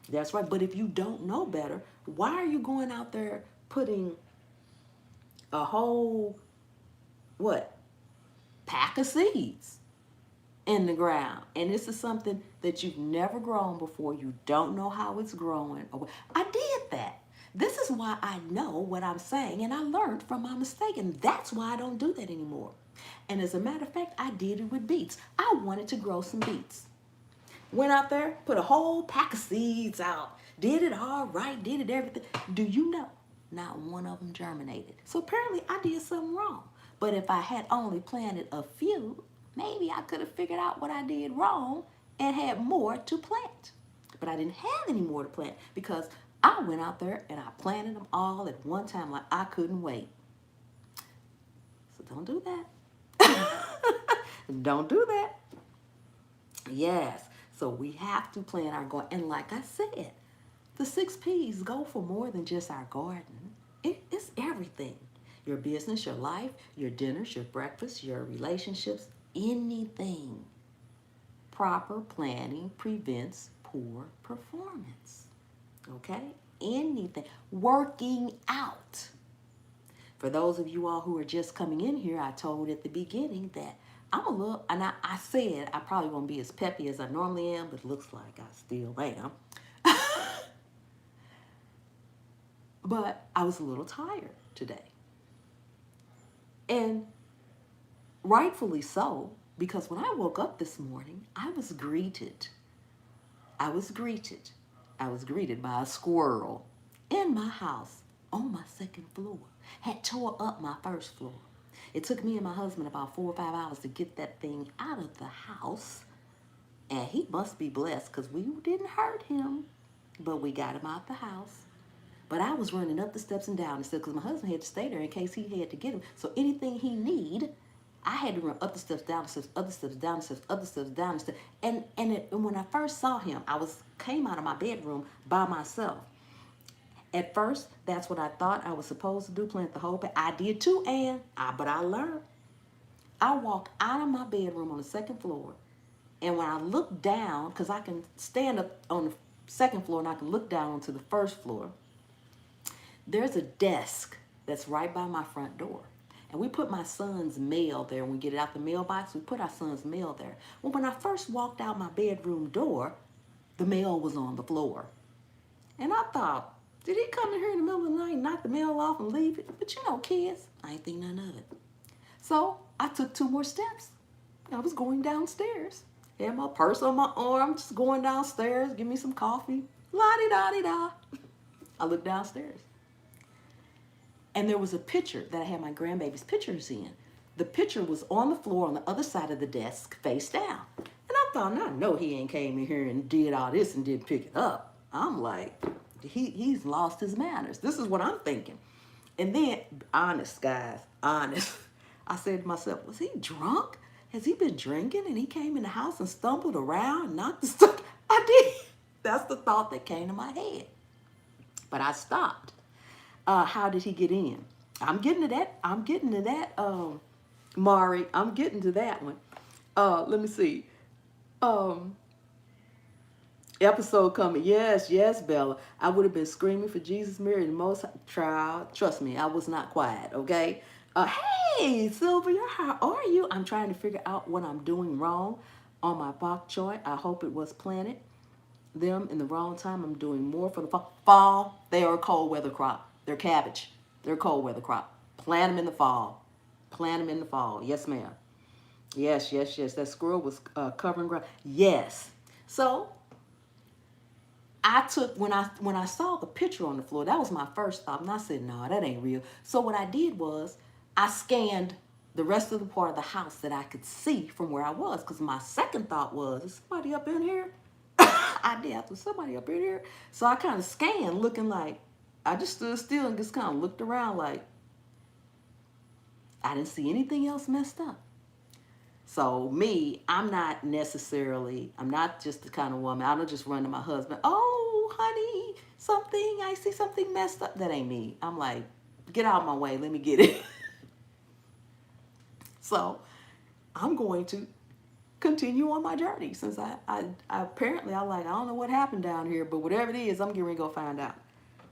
That's right. But if you don't know better, why are you going out there putting a whole what pack of seeds in the ground? And this is something that you've never grown before. You don't know how it's growing. I did that. This is why I know what I'm saying, and I learned from my mistake, and that's why I don't do that anymore. And as a matter of fact, I did it with beets. I wanted to grow some beets. Went out there, put a whole pack of seeds out, did it all right, did it everything. Do you know? Not one of them germinated. So apparently I did something wrong. But if I had only planted a few, maybe I could have figured out what I did wrong and had more to plant. But I didn't have any more to plant because I went out there and I planted them all at one time like I couldn't wait. So don't do that. Don't do that. Yes. So we have to plan our garden. And like I said, the 6 P's go for more than just our garden. It's everything. Your business, your life, your dinners, your breakfast, your relationships, anything. Proper planning prevents poor performance. Okay? Anything. Working out. For those of you all who are just coming in here, I told at the beginning that I'm a little, and I said I probably won't be as peppy as I normally am, but it looks like I still am. But I was a little tired today. And rightfully so, because when I woke up this morning, I was greeted. I was greeted by a squirrel in my house on my 2nd floor. Had tore up my 1st floor. It took me and my husband about 4 or 5 hours to get that thing out of the house. And he must be blessed because we didn't hurt him. but we got him out the house. But I was running up the steps and down the steps because my husband had to stay there in case he had to get him. So anything he need, I had to run up the steps, down the steps, up the steps, down the steps, up the steps, down the steps. And when I first saw him, came out of my bedroom by myself. At first, that's what I thought I was supposed to do, plant the whole bed. I did too, but I learned. I walked out of my bedroom on the second floor, and when I looked down, because I can stand up on the second floor and I can look down onto the first floor, there's a desk that's right by my front door. And we put my son's mail there. When we get it out the mailbox, we put our son's mail there. Well, when I first walked out my bedroom door, the mail was on the floor. And I thought, did he come in here in the middle of the night, knock the mail off and leave it? But you know, kids, I ain't think none of it. So I took 2 more steps. I was going downstairs. Had my purse on my arm, just going downstairs, give me some coffee. La-di-da-di-da. I looked downstairs. And there was a picture that I had my grandbaby's pictures in. The picture was on the floor on the other side of the desk, face down. And I thought, I know he ain't came in here and did all this and didn't pick it up. I'm like, he's lost his manners. This is what I'm thinking. And then, honest, guys, honest, I said to myself, was he drunk? Has he been drinking and he came in the house and stumbled around and knocked the stuff? I did. That's the thought that came to my head. But I stopped. How did he get in? I'm getting to that, Mari. I'm getting to that one. Let me see. Episode coming. Yes, Bella. I would have been screaming for Jesus, Mary, and most trial. Trust me, I was not quiet, okay? Hey, Sylvia, how are you? I'm trying to figure out what I'm doing wrong on my bok choy. I hope it was planted them in the wrong time. I'm doing more for the fall. They are a cold weather crop. They're cabbage. They're a cold weather crop. Plant them in the fall. Plant them in the fall. Yes, ma'am. Yes. That squirrel was covering ground. Yes. So I took, when I saw the picture on the floor, that was my first thought. And I said, no, that ain't real. So what I did was I scanned the rest of the part of the house that I could see from where I was. Because my second thought was, is somebody up in here? I did. Was somebody up in here? So I kind of scanned, looking like, I just stood still and just kind of looked around like, I didn't see anything else messed up. So me, I'm not just the kind of woman, I don't just run to my husband, oh, honey, I see something messed up. That ain't me. I'm like, get out of my way, let me get it. So I'm going to continue on my journey since I apparently I don't know what happened down here, but whatever it is, I'm getting ready to go find out.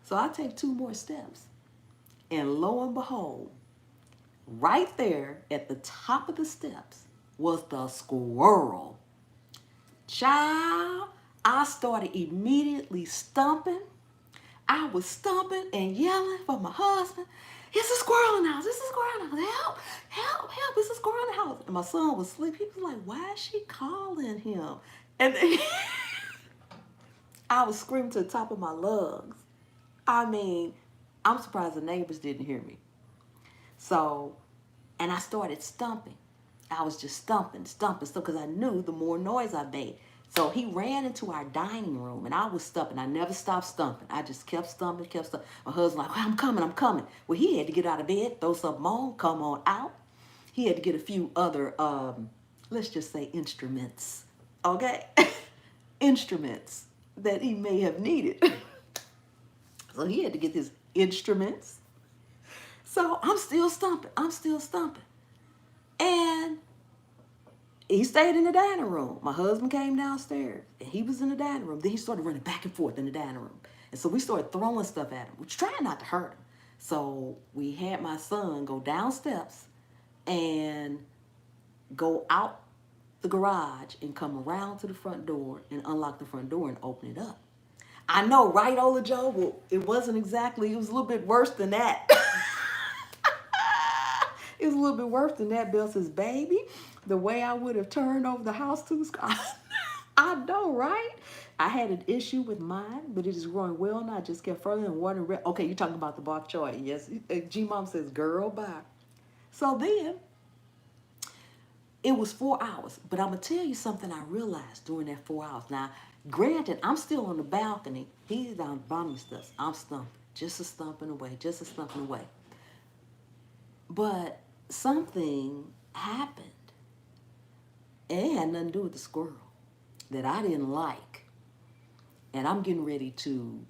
So I take 2 more steps, and lo and behold, right there at the top of the steps was the squirrel. Child, I started immediately stomping. I was stomping and yelling for my husband. It's a squirrel in the house. It's a squirrel in the house. Help. It's a squirrel in the house. And my son was asleep. He was like, why is she calling him? And I was screaming to the top of my lungs. I mean, I'm surprised the neighbors didn't hear me. So, and I started stomping. I was just stomping, because I knew the more noise I made. So he ran into our dining room, and I was stomping. I never stopped stomping. I just kept stomping. My husband like, well, I'm coming. Well, he had to get out of bed, throw something on, come on out. He had to get a few other, let's just say instruments, okay? Instruments that he may have needed. So he had to get his instruments. So I'm still stomping. And he stayed in the dining room. My husband came downstairs, and he was in the dining room. Then he started running back and forth in the dining room. And so we started throwing stuff at him. We were trying not to hurt him. So we had my son go down steps and go out the garage and come around to the front door and unlock the front door and open it up. I know, right, Ola Joe? Well, it was a little bit worse than that. It was a little bit worse than that. Bill says, baby, the way I would have turned over the house to the sky. I know, right? I had an issue with mine, but it is growing well now. I just kept further and watering. Okay, you're talking about the bok choy. Yes, G-Mom says, girl, bye. So then, it was 4 hours. But I'm going to tell you something I realized during that 4 hours. Now, Granted, I'm still on the balcony. He's down the bottom of steps. I'm stumping, just a stumping away, just a stumping away. But something happened. It had nothing to do with the squirrel that I didn't like. And I'm getting ready to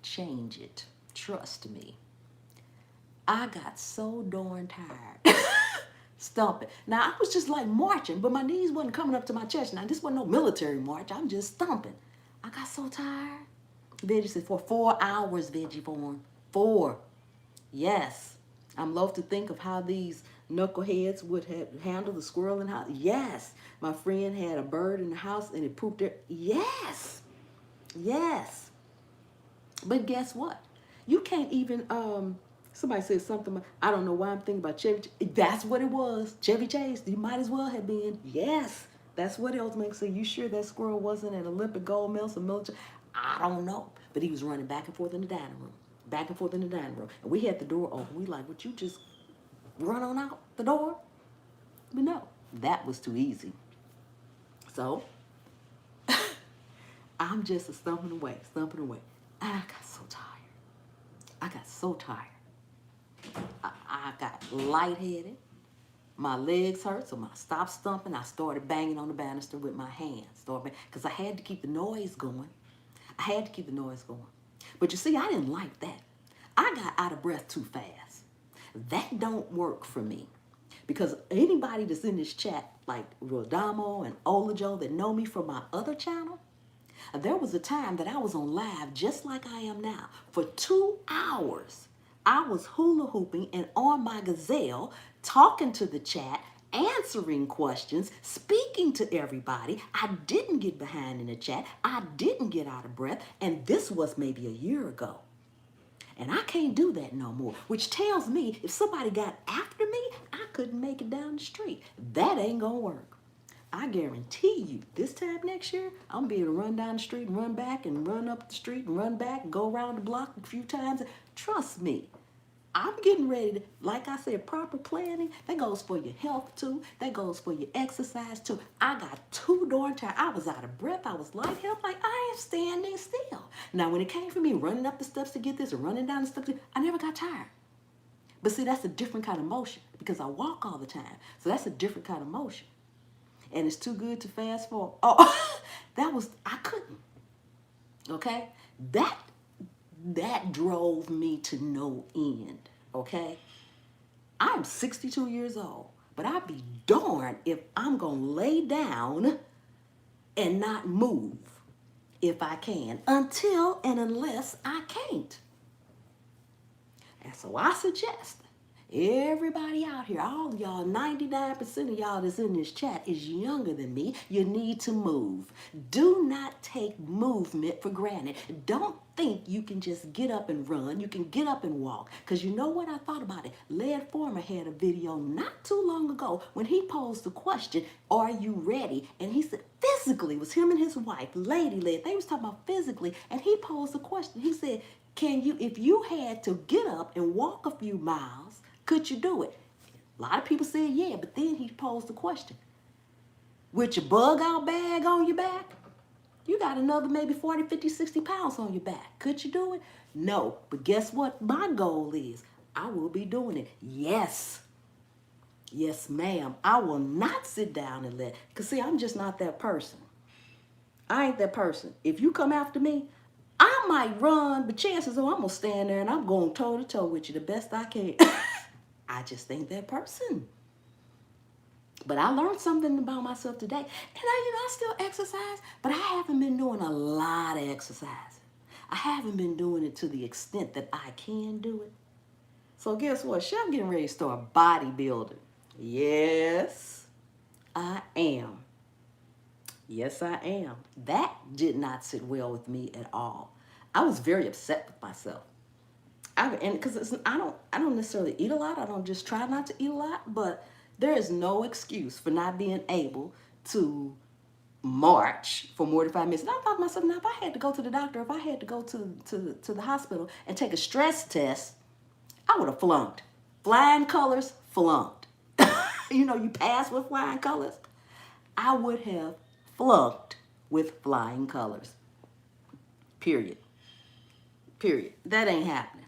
change it. Trust me. I got so darn tired stumping. Now, I was just like marching, but my knees wasn't coming up to my chest. Now, this wasn't no military march. I'm just stumping. I got so tired. Veggie said, for 4 hours, veggie form. 4. Yes. I'm loath to think of how these knuckleheads would have handled the squirrel in the house. Yes. My friend had a bird in the house and it pooped there. Yes. Yes. But guess what? You can't even, somebody said something, I don't know why I'm thinking about Chevy. That's what it was. Chevy Chase. You might as well have been. Yes. That's what else makes it. You sure that squirrel wasn't an Olympic gold medal or military? I don't know. But he was running back and forth in the dining room. Back and forth in the dining room. And we had the door open. We like, would you just run on out the door? But no, that was too easy. So, I'm just a stumping away. And I got so tired. I got lightheaded. My legs hurt, so when I stopped stumping, I started banging on the banister with my hands. Because I had to keep the noise going. But you see, I didn't like that. I got out of breath too fast. That don't work for me. Because anybody that's in this chat, like Rodamo and Olajo that know me from my other channel, there was a time that I was on live just like I am now. For 2 hours, I was hula hooping and on my gazelle, talking to the chat, answering questions, speaking to everybody. I didn't get behind in the chat. I didn't get out of breath. And this was maybe a year ago. And I can't do that no more, which tells me if somebody got after me, I couldn't make it down the street. That ain't gonna work. I guarantee you, this time next year, I'm gonna be able to run down the street and run back and run up the street and run back and go around the block a few times. Trust me, I'm getting ready to, like I said, proper planning. That goes for your health too. That goes for your exercise too. I got too darn tired. I was out of breath. I was lightheaded. I'm like, I am standing still. Now, when it came for me running up the steps to get this and running down the steps, I never got tired. But see, that's a different kind of motion because I walk all the time. So that's a different kind of motion. And it's too good to fast forward. Oh, I couldn't. Okay? That drove me to no end, okay? I'm 62 years old, but I'd be darned if I'm gonna lay down and not move if I can, until and unless I can't. And so I suggest everybody out here, all of y'all, 99% of y'all that's in this chat is younger than me. You need to move. Do not take movement for granted. Don't think you can just get up and run. You can get up and walk. Because you know what? I thought about it. Led Former had a video not too long ago when he posed the question, are you ready? And he said, physically, it was him and his wife, Lady Led. They was talking about physically. And he posed the question. He said, if you had to get up and walk a few miles, could you do it? A lot of people said yeah, but then he posed the question. With your bug out bag on your back, you got another maybe 40, 50, 60 pounds on your back. Could you do it? No, but guess what my goal is? I will be doing it. Yes. Yes, ma'am. I will not sit down and because see, I'm just not that person. I ain't that person. If you come after me, I might run, but chances are I'm going to stand there and I'm going toe to toe with you the best I can. I just ain't that person. But I learned something about myself today. And I still exercise, but I haven't been doing a lot of exercise. I haven't been doing it to the extent that I can do it. So guess what? I'm getting ready to start bodybuilding. Yes, I am. Yes, I am. That did not sit well with me at all. I was very upset with myself. Because I don't necessarily eat a lot. I don't just try not to eat a lot. But there is no excuse for not being able to march for more than 5 minutes. And I thought to myself, now if I had to go to the doctor, if I had to go to the hospital and take a stress test, I would have flunked. Flying colors, flunked. You pass with flying colors. I would have flunked with flying colors. Period. Period. That ain't happening.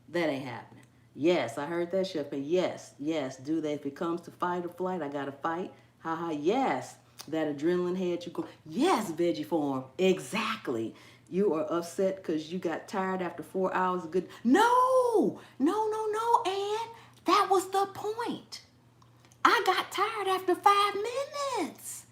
That ain't happening. Yes, I heard that, Chef. And yes, yes, do that. If it comes to fight or flight, I got to fight. Ha ha. Yes, that adrenaline head you go. Yes, veggie form. Exactly. You are upset because you got tired after 4 hours of good. No, no, no, no, Ann. That was the point. I got tired after 5 minutes,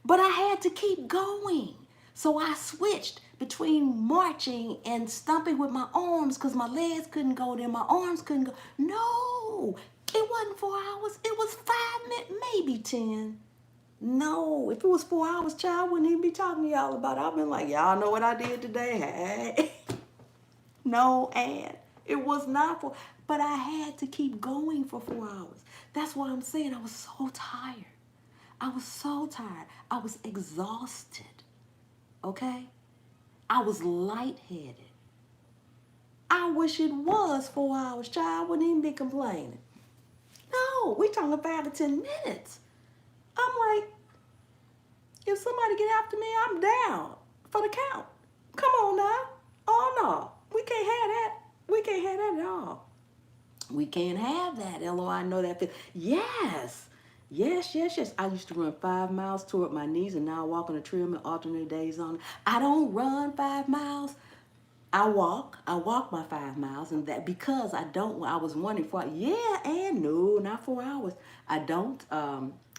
but I had to keep going. So I switched between marching and stomping with my arms because my legs couldn't go there, my arms couldn't go. No, it wasn't 4 hours. It was 5 minutes, maybe 10. No, if it was 4 hours, child, I wouldn't even be talking to y'all about it. I've been like, y'all know what I did today? Hey. No, and it was not for, but I had to keep going for 4 hours. That's what I'm saying. I was so tired. I was so tired. I was exhausted. Okay? I was lightheaded. I wish it was 4 hours, child. I wouldn't even be complaining. No, we talking 5 to 10 minutes. I'm like, if somebody get after me, I'm down for the count. Come on now. Oh no, we can't have that. We can't have that at all. We can't have that. LO, I know that. Yes. Yes, yes, yes. I used to run 5 miles toward my knees, and now I walk on a treadmill alternate days on. I don't run 5 miles. I walk my 5 miles, and that because I don't, I was wondering for, yeah, and no, not 4 hours. I don't,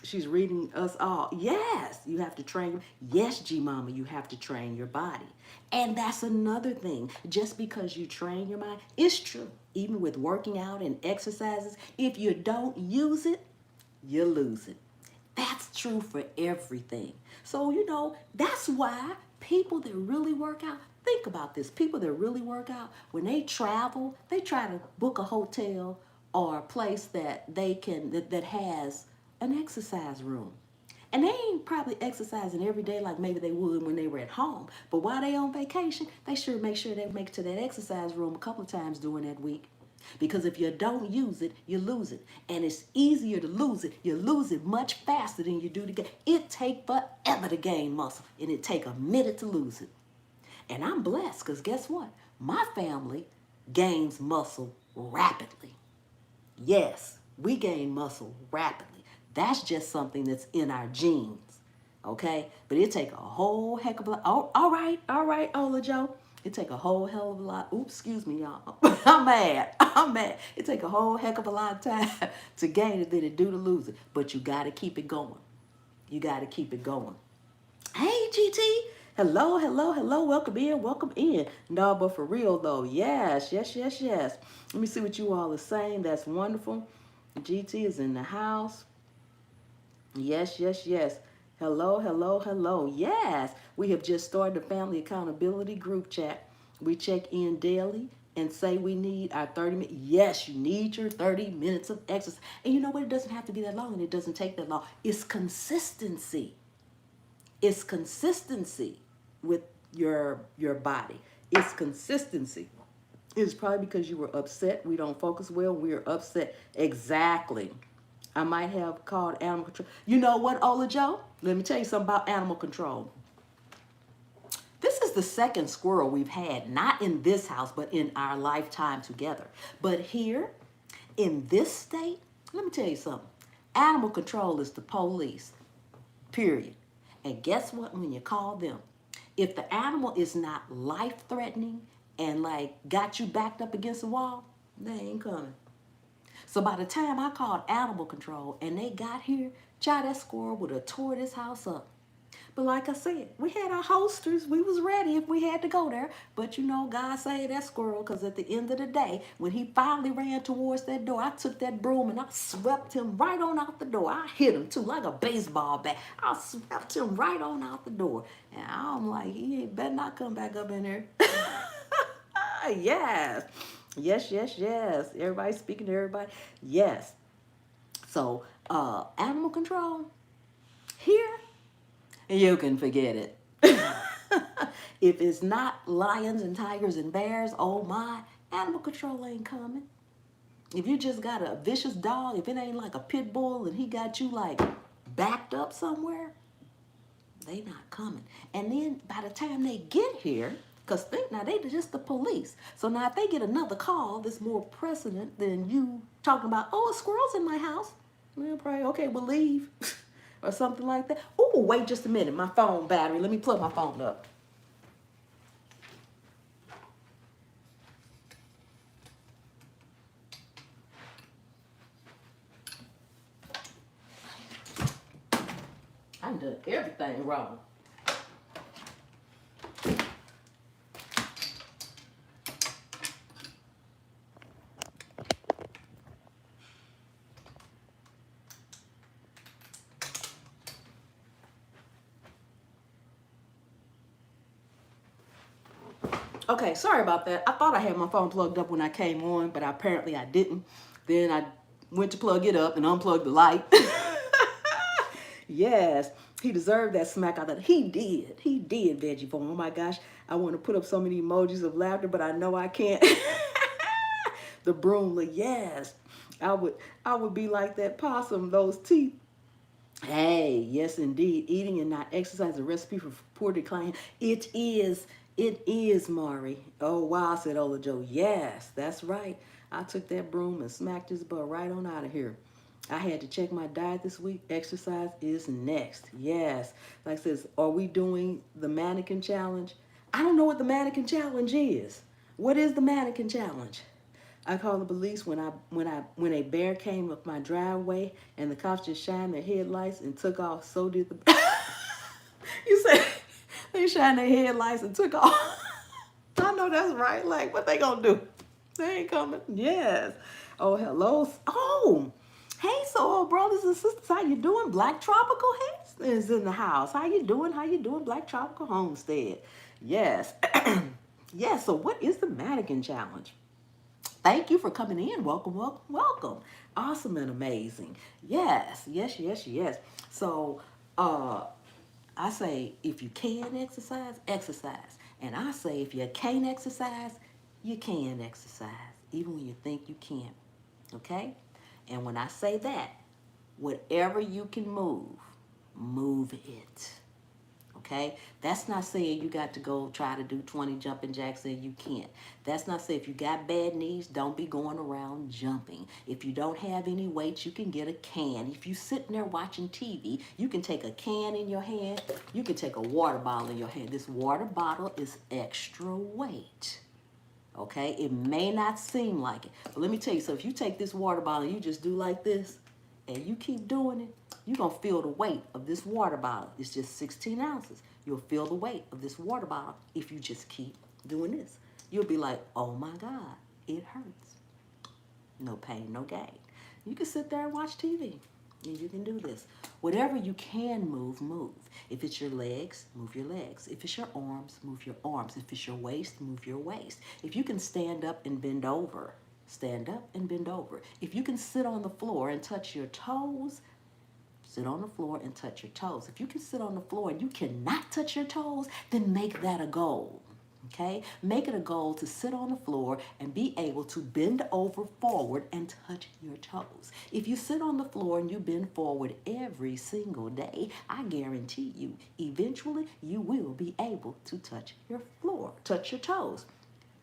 she's reading us all. Yes, you have to train. Yes, G Mama, you have to train your body. And that's another thing. Just because you train your mind, it's true. Even with working out and exercises, if you don't use it, you lose it. That's true for everything. So, that's why people that really work out, think about this. People that really work out, when they travel, they try to book a hotel or a place that they can, that has an exercise room. And they ain't probably exercising every day like maybe they would when they were at home. But while they on vacation, they sure make sure they make it to that exercise room a couple of times during that week. Because if you don't use it, you lose it. And it's easier to lose it. You lose it much faster than you do to gain. It take forever to gain muscle, and it take a minute to lose it. And I'm blessed because guess what? My family gains muscle rapidly. Yes, we gain muscle rapidly. That's just something that's in our genes, okay? But it take a whole heck of a lot. Oh, all right, Ola Joe. It take a whole hell of a lot. Oops, excuse me, y'all. I'm mad. It take a whole heck of a lot of time to gain it than it do to lose it. But you got to keep it going. You got to keep it going. Hey, GT. Hello, hello, hello. Welcome in, welcome in. No, but for real, though. Yes, yes, yes, yes. Let me see what you all are saying. That's wonderful. GT is in the house. Yes, yes, yes. Hello, hello, hello. Yes, we have just started a family accountability group chat. We check in daily and say we need our 30 minutes. Yes, you need your 30 minutes of exercise. And you know what? It doesn't have to be that long, and it doesn't take that long. It's consistency. It's consistency with your body. It's consistency. It's probably because you were upset. We don't focus well. We're upset. Exactly. I might have called animal control. You know what, Ola Joe? Let me tell you something about animal control. This is the second squirrel we've had, not in this house, but in our lifetime together. But here, in this state, let me tell you something. Animal control is the police, period. And guess what? When you call them, if the animal is not life-threatening and like got you backed up against the wall, they ain't coming. So by the time I called animal control and they got here, child, that squirrel would have tore this house up. But like I said, we had our holsters. We was ready if we had to go there. But God saved that squirrel, because at the end of the day, when he finally ran towards that door, I took that broom and I swept him right on out the door. I hit him too, like a baseball bat. I swept him right on out the door. And I'm like, he better not come back up in there. Yes. Yes, yes, yes. Everybody speaking to everybody. Yes. So, animal control, here, you can forget it. If it's not lions and tigers and bears, oh my, animal control ain't coming. If you just got a vicious dog, if it ain't like a pit bull and he got you like backed up somewhere, They not coming. And then by the time they get here, because now they just the police. So now if they get another call that's more precedent than you talking about, oh, a squirrel's in my house. They'll probably, okay, we'll leave. Or something like that. Oh, wait just a minute. My phone battery. Let me plug my phone up. I done everything wrong. Okay, sorry about that. I thought I had my phone plugged up when I came on, but apparently I didn't. Then I went to plug it up and unplugged the light. Yes, he deserved that smack. I thought he did. He did, Veggie Form. Oh my gosh, I want to put up so many emojis of laughter, but I know I can't. The broom, yes. I would be like that possum, those teeth. Hey, yes, indeed. Eating and not exercise, a recipe for poor decline. It is. It is, Mari. Oh, wow, said Ola Joe. Yes, that's right. I took that broom and smacked his butt right on out of here. I had to check my diet this week. Exercise is next. Yes. Like I says, are we doing the mannequin challenge? I don't know what the mannequin challenge is. What is the mannequin challenge? I called the police when a bear came up my driveway and the cops just shined their headlights and took off. So did the You said they shined their headlights and took off. I know that's right. Like, what they gonna do? They ain't coming. Yes. Oh, hello. Oh, hey, soul brothers and sisters. How you doing? Black Tropical Haze is in the house. How you doing? How you doing? Black Tropical Homestead. Yes. Yes. So what is the mannequin challenge? Thank you for coming in. Welcome, welcome, welcome. Awesome and amazing. Yes, yes, yes, yes. So I say if you can exercise, exercise. And I say if you can't exercise, you can exercise, even when you think you can't. Okay? And when I say that, whatever you can move, move it. Okay? That's not saying you got to go try to do 20 jumping jacks and you can't. That's not saying if you got bad knees, don't be going around jumping. If you don't have any weights, you can get a can. If you're sitting there watching TV, you can take a can in your hand. You can take a water bottle in your hand. This water bottle is extra weight. Okay? It may not seem like it. But let me tell you, so if you take this water bottle and you just do like this, and you keep doing it, you're going to feel the weight of this water bottle. It's just 16 ounces. You'll feel the weight of this water bottle if you just keep doing this. You'll be like, oh my God, it hurts. No pain, no gain. You can sit there and watch TV, and you can do this. Whatever you can move, move. If it's your legs, move your legs. If it's your arms, move your arms. If it's your waist, move your waist. If you can stand up and bend over, stand up and bend over. If you can sit on the floor and touch your toes, sit on the floor and touch your toes. If you can sit on the floor and you cannot touch your toes, then make that a goal. Okay? Make it a goal to sit on the floor and be able to bend over forward and touch your toes. If you sit on the floor and you bend forward every single day, I guarantee you, eventually you will be able to touch your floor, touch your toes.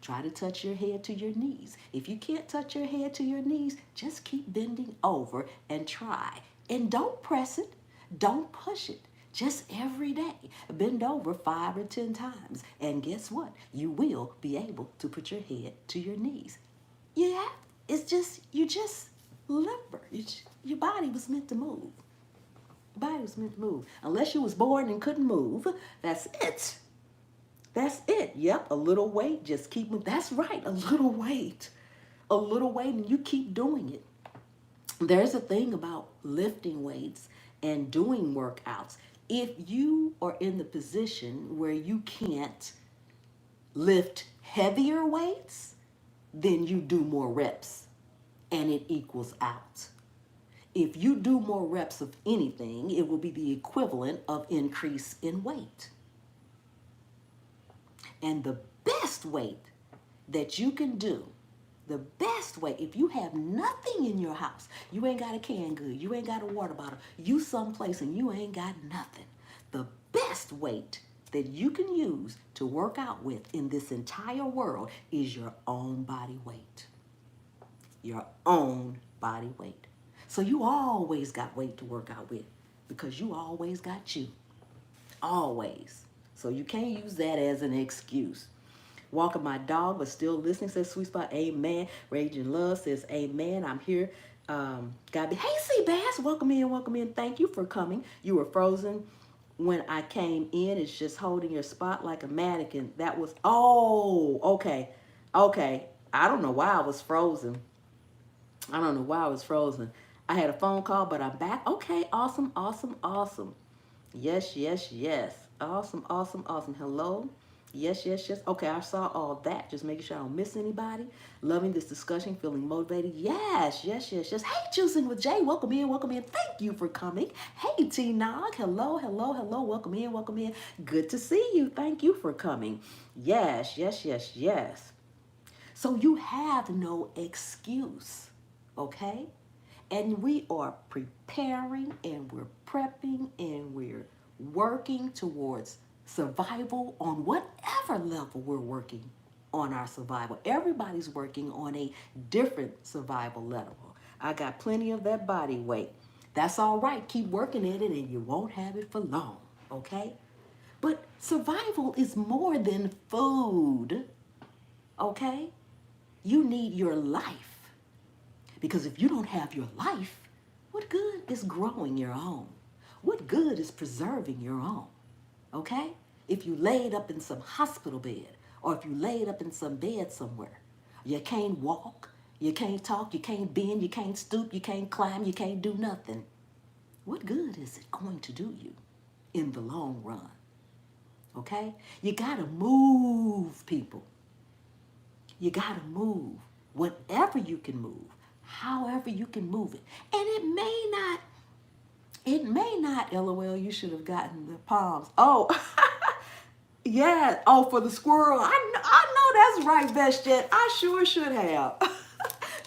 Try to touch your head to your knees. If you can't touch your head to your knees, just keep bending over and try. And don't press it. Don't push it. Just every day. Bend over 5 or 10 times. And guess what? You will be able to put your head to your knees. Yeah, it's just, you just limber. Your body was meant to move. Your body was meant to move. Unless you was born and couldn't move, that's it. That's it. Yep, a little weight, just keep moving. That's right, a little weight. A little weight, and you keep doing it. There's a thing about lifting weights and doing workouts. If you are in the position where you can't lift heavier weights, then you do more reps, and it equals out. If you do more reps of anything, it will be the equivalent of increase in weight. And the best weight that you can do, the best way, if you have nothing in your house, you ain't got a canned good, you ain't got a water bottle, you someplace and you ain't got nothing. The best best weight that you can use to work out with in this entire world is your own body weight. Your own body weight. So you always got weight to work out with because you always got you. Always. So you can't use that as an excuse. Walking my dog, but still listening, says Sweet Spot, amen. Raging Love says, amen. I'm here. God be, hey, Seabass, welcome in, welcome in. Thank you for coming. You were frozen when I came in. It's just holding your spot like a mannequin. That was, oh, okay. Okay. I don't know why I was frozen. I don't know why I was frozen. I had a phone call, but I'm back. Okay, awesome, awesome, awesome. Yes, yes, yes. Awesome, awesome, awesome. Hello. Yes, yes, yes. Okay, I saw all that. Just making sure I don't miss anybody. Loving this discussion, feeling motivated. Yes, yes, yes, yes. Hey, Juicing with Jay. Welcome in, welcome in. Thank you for coming. Hey, T Nog. Hello, hello, hello. Welcome in, welcome in. Good to see you. Thank you for coming. Yes, yes, yes, yes. So you have no excuse, okay? And we are preparing and we're prepping and we're working towards survival on whatever level we're working on our survival. Everybody's working on a different survival level. I got plenty of that body weight. That's all right. Keep working at it and you won't have it for long, okay? But survival is more than food, okay? You need your life. Because if you don't have your life, what good is growing your own? What good is preserving your own? Okay? If you laid up in some hospital bed or if you laid up in some bed somewhere, you can't walk, you can't talk, you can't bend, you can't stoop, you can't climb, you can't do nothing. What good is it going to do you in the long run? Okay? You gotta move, people. You gotta move. Whatever you can move, however you can move it. And it may not, LOL, you should have gotten the palms. Oh, yeah. Oh, for the squirrel. I know that's right, Best Jet. I sure should have.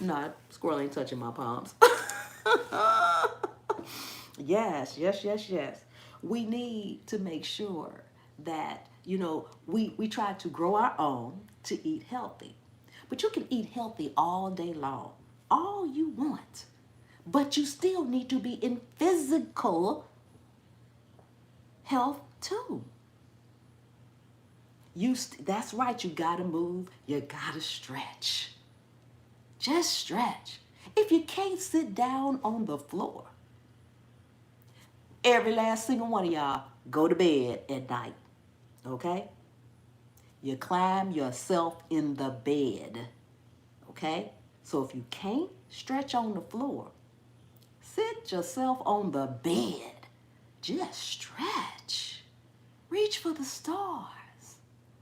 Nah, squirrel ain't touching my palms. Yes, yes, yes, yes. We need to make sure that, we try to grow our own to eat healthy. But you can eat healthy all day long, all you want. But you still need to be in physical health too. That's right, you gotta move, you gotta stretch. Just stretch. If you can't sit down on the floor, every last single one of y'all go to bed at night, okay? You climb yourself in the bed, okay? So if you can't stretch on the floor, sit yourself on the bed. Just stretch. Reach for the stars.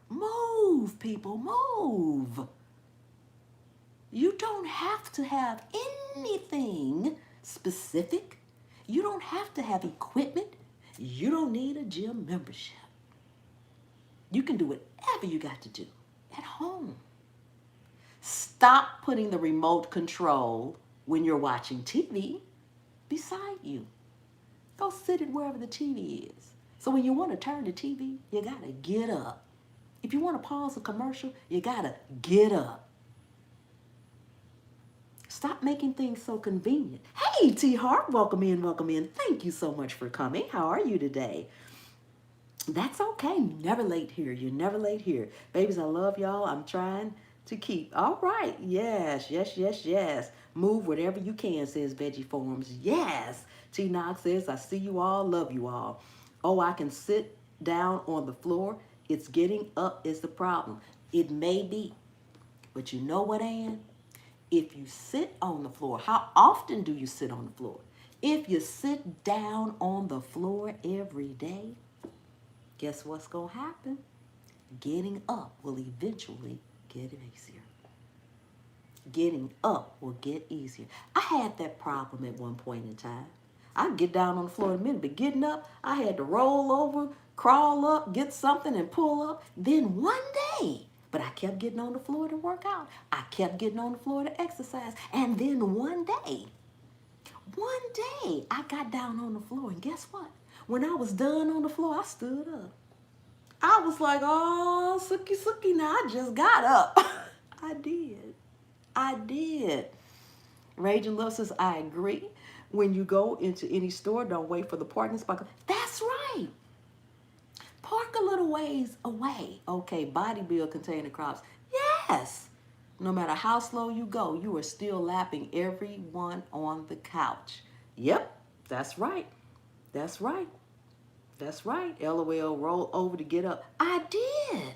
Move, people, move. You don't have to have anything specific. You don't have to have equipment. You don't need a gym membership. You can do whatever you got to do at home. Stop putting the remote control when you're watching TV beside you. Go sit it wherever the TV is. So when you want to turn the TV, you got to get up. If you want to pause a commercial, you got to get up. Stop making things so convenient. Hey, T Hart, welcome in, welcome in. Thank you so much for coming. How are you today? That's okay. Never late here. You're never late here. Babies, I love y'all. I'm trying to keep. All right. Yes, yes, yes, yes. Move whatever you can, says Veggie Forms. Yes. T Knox says, I see you all, love you all. Oh, I can sit down on the floor. It's getting up is the problem. It may be. But you know what, Ann? If you sit on the floor, how often do you sit on the floor? If you sit down on the floor every day, guess what's going to happen? Getting up will eventually get easier. Getting up will get easier. I had that problem at one point in time. I'd get down on the floor in a minute, but getting up, I had to roll over, crawl up, get something and pull up. Then one day, but I kept getting on the floor to work out. I kept getting on the floor to exercise. And then one day, I got down on the floor and guess what? When I was done on the floor, I stood up. I was like, oh, Suki Suki, now I just got up. I did. I did. Raging Love says, I agree. When you go into any store, don't wait for the parking spot. That's right. Park a little ways away. Okay, body build container crops. Yes. No matter how slow you go, you are still lapping everyone on the couch. Yep, that's right. That's right. That's right. LOL, roll over to get up. I did.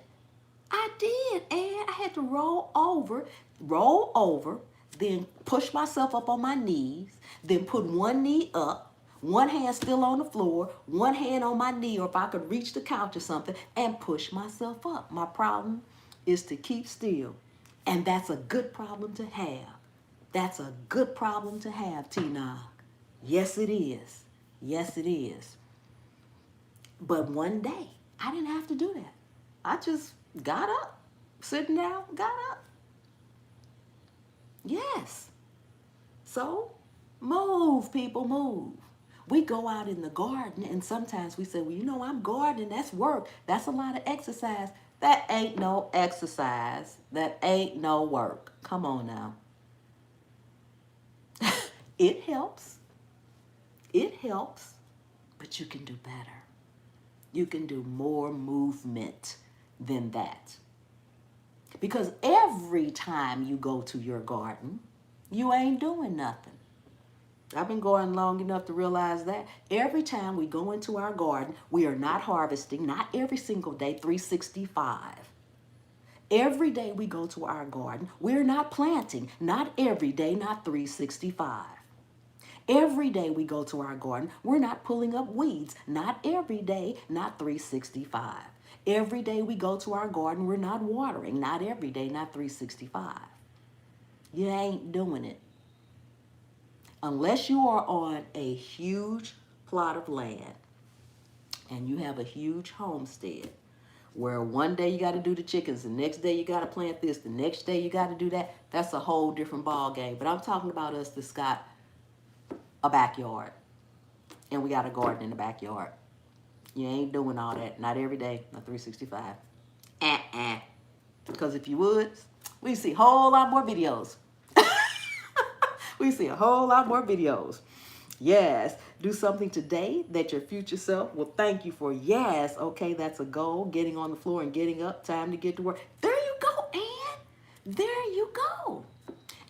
I did. And I had to roll over, then push myself up on my knees, then put one knee up, one hand still on the floor, one hand on my knee, or if I could reach the couch or something, and push myself up. My problem is to keep still. And that's a good problem to have. That's a good problem to have, T-Nog. Yes, it is. Yes, it is. But one day, I didn't have to do that. I just got up, sitting down, got up. Yes. So, move, people, move. We go out in the garden and sometimes we say, well, you know, I'm gardening, that's work. That's a lot of exercise. That ain't no exercise. That ain't no work. Come on now. It helps. It helps, but you can do better. You can do more movement than that. Because every time you go to your garden, you ain't doing nothing. I've been going long enough to realize that every time we go into our garden, we are not harvesting, not every single day, 365. Every day we go to our garden, we're not planting, not every day, not 365. Every day we go to our garden, we're not pulling up weeds, not every day, not 365. Every day we go to our garden, we're not watering, not every day, not 365. You ain't doing it. Unless you are on a huge plot of land and you have a huge homestead where one day you got to do the chickens, the next day you got to plant this, the next day you got to do that, that's a whole different ball game. But I'm talking about us that's got a backyard and we got a garden in the backyard. You ain't doing all that. Not every day, not 365. Because if you would, we see a whole lot more videos. We see a whole lot more videos. Yes, do something today that your future self will thank you for. Yes, okay, that's a goal. Getting on the floor and getting up, time to get to work. There you go, Ann. There you go.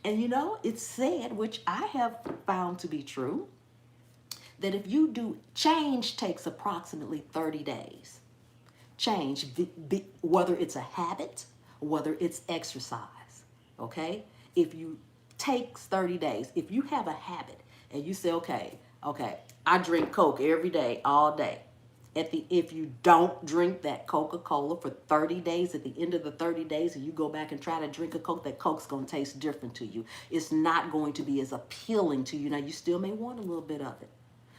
And you know, it's said, which I have found to be true, that if you do, change takes approximately 30 days. Change, whether it's a habit, whether it's exercise, okay? If you takes 30 days, if you have a habit and you say, okay, I drink Coke every day, all day. If you don't drink that Coca-Cola for 30 days, at the end of the 30 days, and you go back and try to drink a Coke, that Coke's going to taste different to you. It's not going to be as appealing to you. Now, you still may want a little bit of it,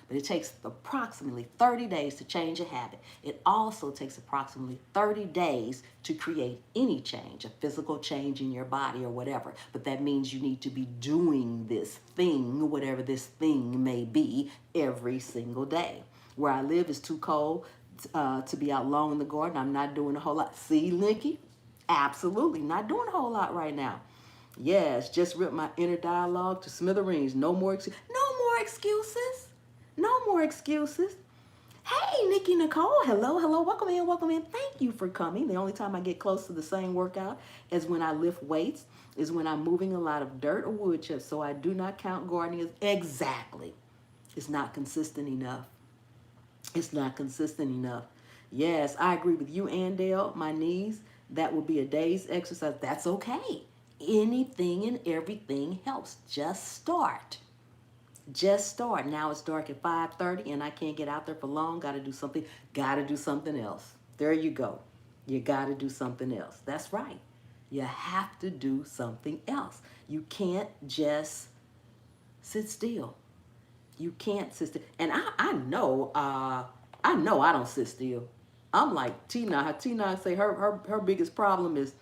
but it takes approximately 30 days to change a habit. It also takes approximately 30 days to create any change, a physical change in your body or whatever. But that means you need to be doing this thing, whatever this thing may be, every single day. Where I live is too cold to be out long in the garden. I'm not doing a whole lot. See, Linky? Absolutely not doing a whole lot right now. Yes, just ripped my inner dialogue to smithereens. No more excuses. No more excuses. No more excuses. Hey, Nikki Nicole. Hello, hello. Welcome in, welcome in. Thank you for coming. The only time I get close to the same workout is when I lift weights, is when I'm moving a lot of dirt or wood chips. So I do not count gardening as exactly. It's not consistent enough. It's not consistent enough. Yes, I agree with you, Andale. My knees, that would be a day's exercise. That's okay. Anything and everything helps. Just start. Just start. Now it's dark at 5:30 and I can't get out there for long. Got to do something. Got to do something else. There you go. You got to do something else. That's right. You have to do something else. You can't just sit still. You can't sit still. And I know I don't sit still. I'm like Tina. Tina say her biggest problem is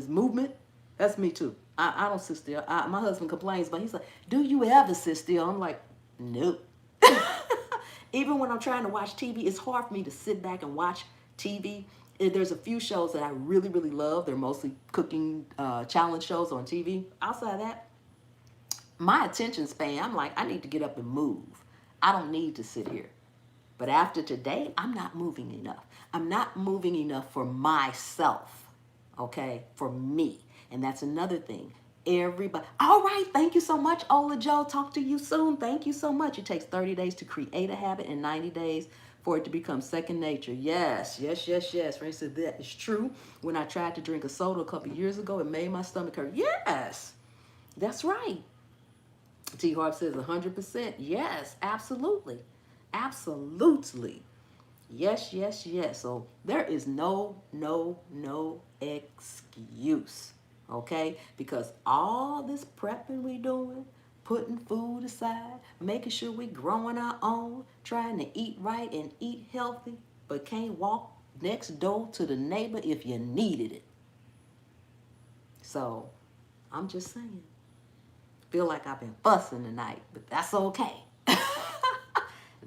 movement. That's me too. I don't sit still. My husband complains, but he's like, "Do you ever sit still?" I'm like, Nope. Even when I'm trying to watch TV, it's hard for me to sit back and watch TV. There's a few shows that I really, really love. They're mostly cooking challenge shows on TV. Outside of that, my attention span, I'm like, I need to get up and move. I don't need to sit here. But after today, I'm not moving enough. I'm not moving enough for myself, okay? For me. And that's another thing. Everybody. All right. Thank you so much, Ola Joe. Talk to you soon. Thank you so much. It takes 30 days to create a habit and 90 days for it to become second nature. Yes, yes, yes, yes. Ray said that is true. When I tried to drink a soda a couple years ago, it made my stomach hurt. Yes, that's right. T. Harp says 100%. Yes, absolutely. Absolutely. Yes, yes, yes. So there is no excuse. Okay? Because all this prepping we doing, putting food aside, making sure we growing our own, trying to eat right and eat healthy, but can't walk next door to the neighbor if you needed it. So I'm just saying. Feel like I've been fussing tonight, but that's okay.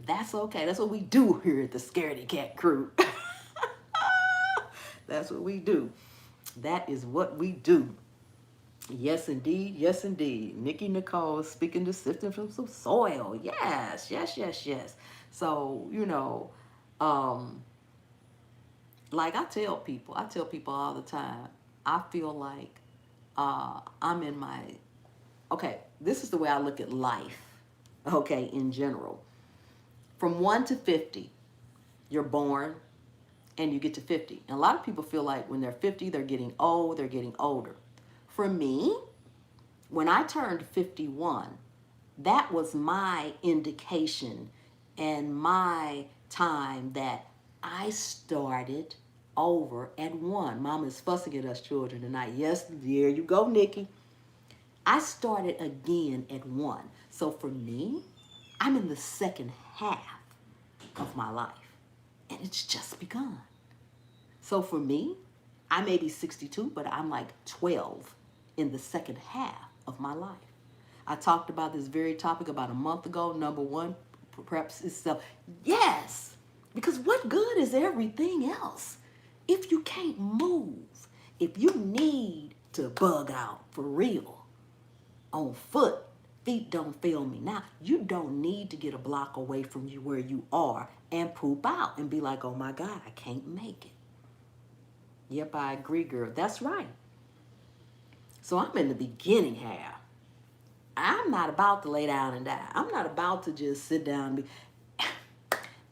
That's okay. That's what we do here at the Scaredy Cat crew. That's what we do. That is what we do. Yes, indeed. Yes, indeed. Nikki Nicole speaking to sifting from some soil. Yes, yes, yes, yes. So, um, like I tell people all the time, I feel like I'm in my, okay, this is the way I look at life, okay, in general. From 1 to 50, you're born and you get to 50. And a lot of people feel like when they're 50, they're getting old, they're getting older. For me, when I turned 51, that was my indication and my time that I started over at 1. Mama's fussing at us children tonight. Yes, there you go, Nikki. I started again at 1. So for me, I'm in the second half of my life. And it's just begun. So for me, I may be 62, but I'm like 12 in the second half of my life. I talked about this very topic about a month ago. Number one, preps itself. Yes, because what good is everything else if you can't move? If you need to bug out for real, on foot, feet don't fail me. Now, you don't need to get a block away from you where you are and poop out and be like, oh my God, I can't make it. Yep, I agree, girl. That's right. So I'm in the beginning half. I'm not about to lay down and die. I'm not about to just sit down and be.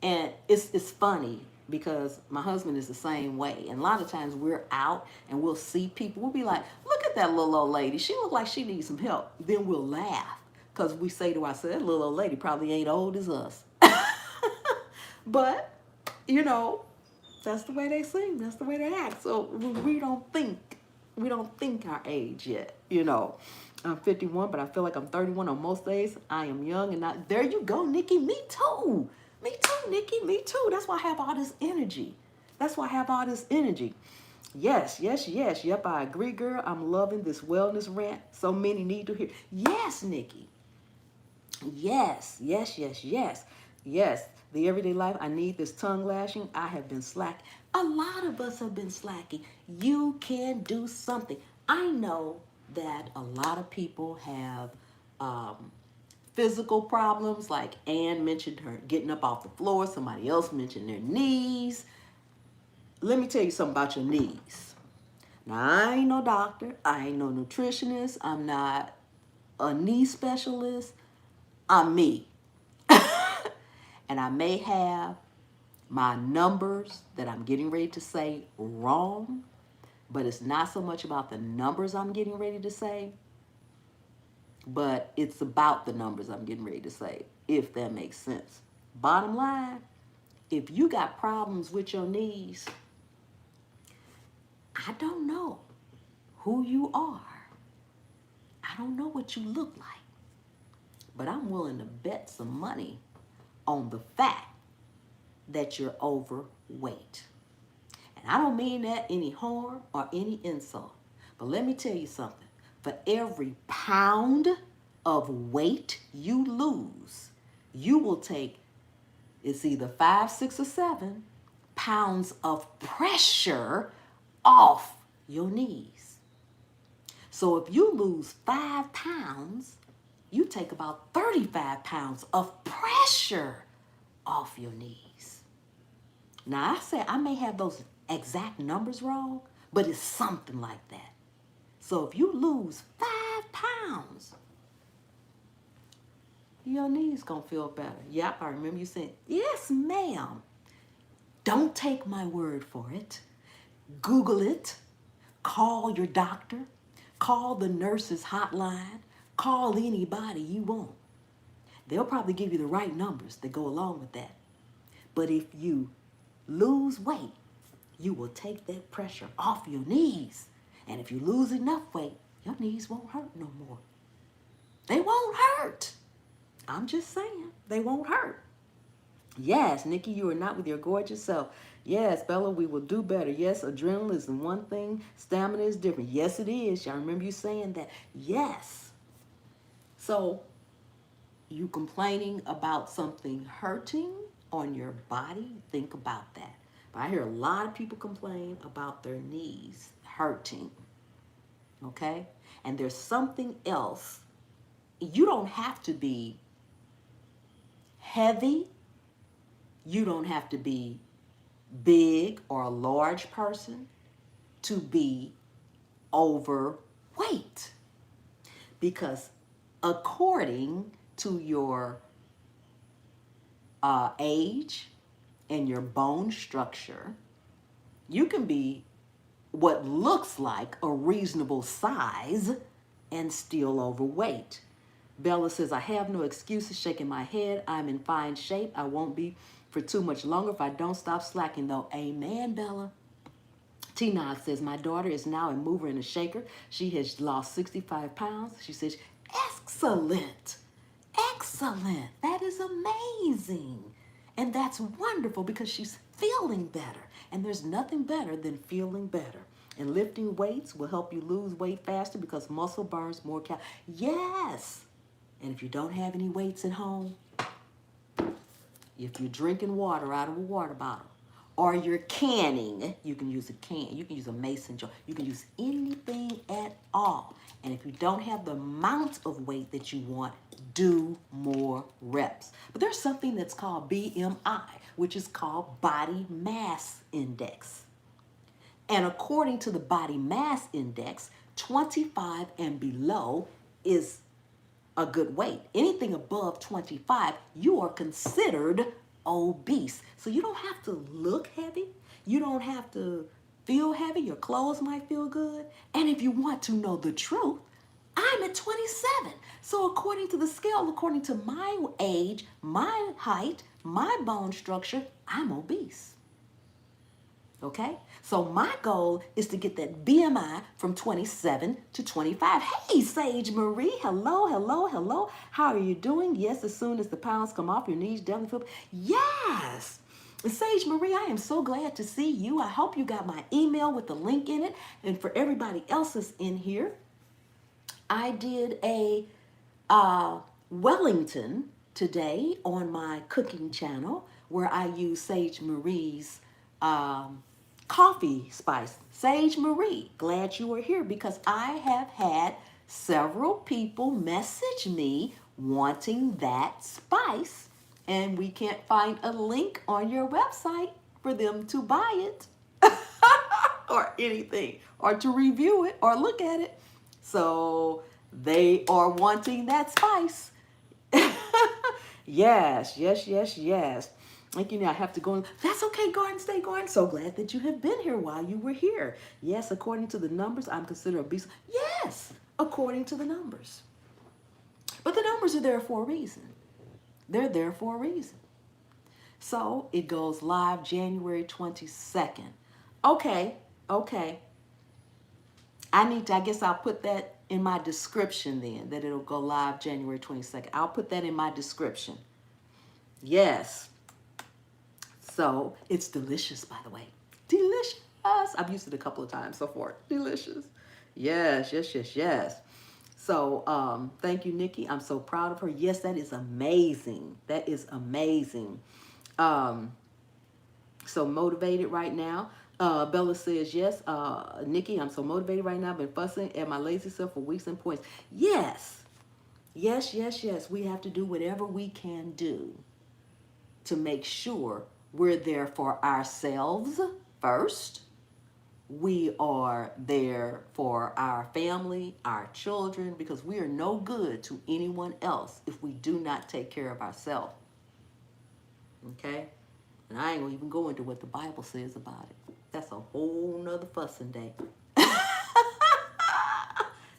And it's funny because my husband is the same way. And a lot of times we're out and we'll see people. We'll be like, look at that little old lady. She looks like she needs some help. Then we'll laugh because we say to ourselves, that little old lady probably ain't old as us. But, that's the way they sing. That's the way they act. So we don't think our age yet, I'm 51, but I feel like I'm 31 on most days. I am young and not. There you go, Nikki. Me too. Me too, Nikki. Me too. That's why I have all this energy. Yes, yes, yes. Yep, I agree, girl. I'm loving this wellness rant. So many need to hear. Yes, Nikki. Yes, yes, yes, yes. Yes, the everyday life, I need this tongue lashing. I have been slacking. A lot of us have been slacking. You can do something. I know that a lot of people have physical problems, like Ann mentioned her getting up off the floor. Somebody else mentioned their knees. Let me tell you something about your knees. Now, I ain't no doctor. I ain't no nutritionist. I'm not a knee specialist. I'm me. And I may have my numbers that I'm getting ready to say wrong, but it's not so much about the numbers I'm getting ready to say, but it's about the numbers I'm getting ready to say, if that makes sense. Bottom line, if you got problems with your knees, I don't know who you are. I don't know what you look like, but I'm willing to bet some money on the fact that you're overweight. And I don't mean that any harm or any insult, but let me tell you something. For every pound of weight you lose, you will take, it's either 5, 6, or 7 pounds of pressure off your knees. So if you lose 5 pounds, you take about 35 pounds of pressure off your knees. Now, I say I may have those exact numbers wrong, but it's something like that. So if you lose 5 pounds, your knees gonna feel better. Yep, I remember you saying, yes, ma'am. Don't take my word for it. Google it. Call your doctor. Call the nurse's hotline. Call anybody you want. They'll probably give you the right numbers that go along with that. But if you lose weight, you will take that pressure off your knees. And if you lose enough weight, your knees won't hurt no more. They won't hurt. I'm just saying, they won't hurt. Yes, Nikki, you are not with your gorgeous self. Yes, Bella, we will do better. Yes, adrenaline is the one thing. Stamina is different. Yes, it is. I remember you saying that. Yes. So, you complaining about something hurting on your body? Think about that. But I hear a lot of people complain about their knees hurting. Okay? And there's something else. You don't have to be heavy. You don't have to be big or a large person to be overweight. Because according to your age and your bone structure, you can be what looks like a reasonable size and still overweight. Bella says, I have no excuses, shaking my head. I'm in fine shape. I won't be for too much longer if I don't stop slacking, though. Amen, Bella. T-Nog says, my daughter is now a mover and a shaker. She has lost 65 pounds. She says, excellent. Excellent. That is amazing. And that's wonderful because she's feeling better. And there's nothing better than feeling better. And lifting weights will help you lose weight faster because muscle burns more calories. Yes. And if you don't have any weights at home, if you're drinking water out of a water bottle, or you're canning, you can use a can, you can use a mason jar, you can use anything at all. And if you don't have the amount of weight that you want, do more reps. But there's something that's called BMI, which is called body mass index. And according to the body mass index, 25 and below is a good weight. Anything above 25, you are considered obese. So you don't have to look heavy. You don't have to feel heavy. Your clothes might feel good. And if you want to know the truth, I'm at 27. So according to the scale, according to my age, my height, my bone structure, I'm obese. Okay? So my goal is to get that BMI from 27 to 25. Hey, Sage Marie. Hello, hello, hello. How are you doing? Yes, as soon as the pounds come off, your knees definitely feel. Yes. Sage Marie, I am so glad to see you. I hope you got my email with the link in it. And for everybody else that's in here, I did a Wellington today on my cooking channel where I use Sage Marie's coffee spice. Sage Marie, glad you were here because I have had several people message me wanting that spice, and we can't find a link on your website for them to buy it or anything or to review it or look at it. So they are wanting that spice. Yes, yes, yes, yes. Like, I have to go. That's okay, Garden State Garden. So glad that you have been here while you were here. Yes, according to the numbers, I'm considered obese. Yes, according to the numbers. But the numbers are there for a reason. They're there for a reason. So it goes live January 22nd. Okay. I guess I'll put that in my description then, that it'll go live January 22nd. I'll put that in my description. Yes. So it's delicious, by the way. Delicious. I've used it a couple of times so far. Delicious. Yes. So thank you, Nikki. I'm so proud of her. Yes, that is amazing. That is amazing. Um, so motivated right now. Bella says, yes. Nikki, I'm so motivated right now. I've been fussing at my lazy self for weeks and points. Yes. Yes, yes, yes. We have to do whatever we can do to make sure we're there for ourselves first. We are there for our family, our children, because we are no good to anyone else if we do not take care of ourselves. Okay? And I ain't gonna even go into what the Bible says about it. That's a whole nother fussing day.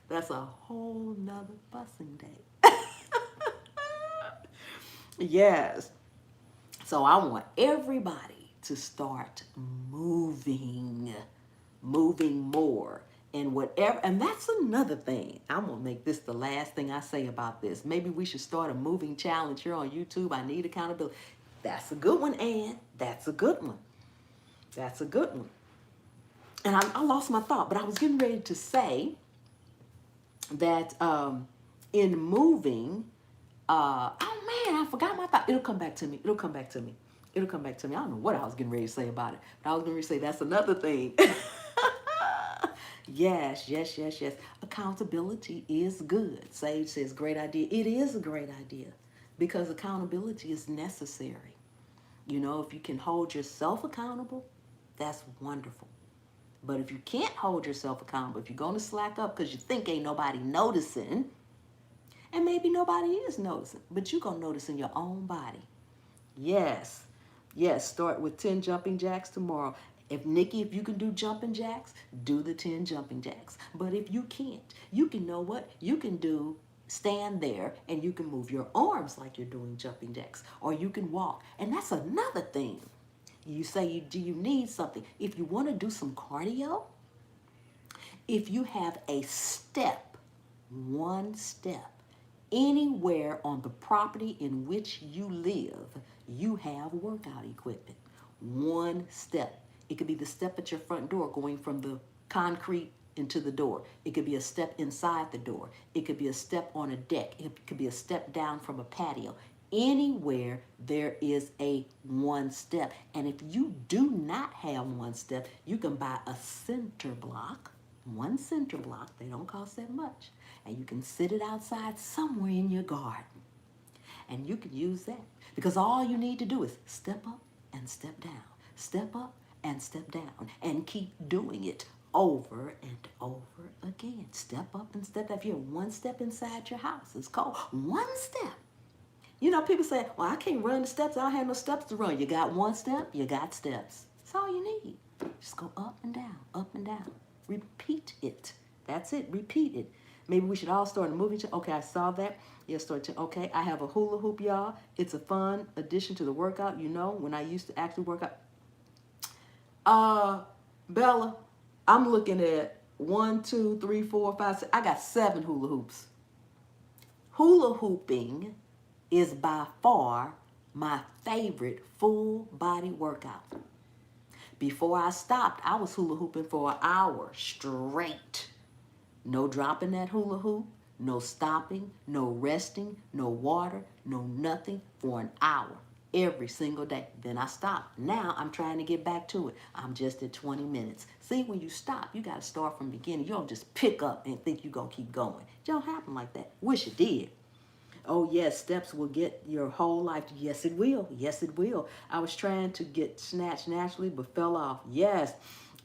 That's a whole nother fussing day. Yes. So I want everybody to start moving, moving more. And whatever, and that's another thing. I'm gonna make this the last thing I say about this. Maybe we should start a moving challenge here on YouTube. I need accountability. That's a good one, Ann. That's a good one. That's a good one. And I lost my thought, but I was getting ready to say that in moving, oh man, I forgot my thought. It'll come back to me. It'll come back to me. It'll come back to me. I don't know what I was getting ready to say about it, but I was going to say that's another thing. Yes, yes, yes, yes. Accountability is good. Sage says, great idea. It is a great idea because accountability is necessary. You know, if you can hold yourself accountable, that's wonderful. But if you can't hold yourself accountable, if you're going to slack up because you think ain't nobody noticing, and maybe nobody is noticing, but you're going to notice in your own body. Yes. Yes, start with 10 jumping jacks tomorrow. If Nikki, if you can do jumping jacks, do the 10 jumping jacks. But if you can't, you can know what? You can do stand there and you can move your arms like you're doing jumping jacks, or you can walk. And that's another thing. You say, do you need something? If you want to do some cardio, if you have a step, one step, anywhere on the property in which you live, you have workout equipment. One step. It could be the step at your front door going from the concrete into the door. It could be a step inside the door. It could be a step on a deck. It could be a step down from a patio. Anywhere there is a one step. And if you do not have one step, you can buy a center block. One center block. They don't cost that much. And you can sit it outside somewhere in your garden. And you can use that. Because all you need to do is step up and step down. Step up and step down. And keep doing it over and over again. Step up and step down. If you're one step inside your house, it's called one step. You know, people say, well, I can't run the steps. I don't have no steps to run. You got one step, you got steps. That's all you need. Just go up and down, up and down. Repeat it. That's it. Repeat it. Maybe we should all start a movie. Okay, I saw that. Yeah, start to, okay, I have a hula hoop, y'all. It's a fun addition to the workout. You know, when I used to actually work out. Bella, I'm looking at 1, 2, 3, 4, 5, 6. I got 7 hula hoops. Hula hooping is by far my favorite full body workout. Before I stopped, I was hula hooping for an hour straight. No dropping that hula hoop, no stopping, no resting, no water, no nothing for an hour every single day. Then I stopped. Now I'm trying to get back to it. I'm just at 20 minutes. See, when you stop, you got to start from the beginning. You don't just pick up and think you're going to keep going. It don't happen like that. Wish it did. Oh, yes, steps will get your whole life. Yes, it will. Yes, it will. I was trying to get snatched naturally, but fell off. Yes,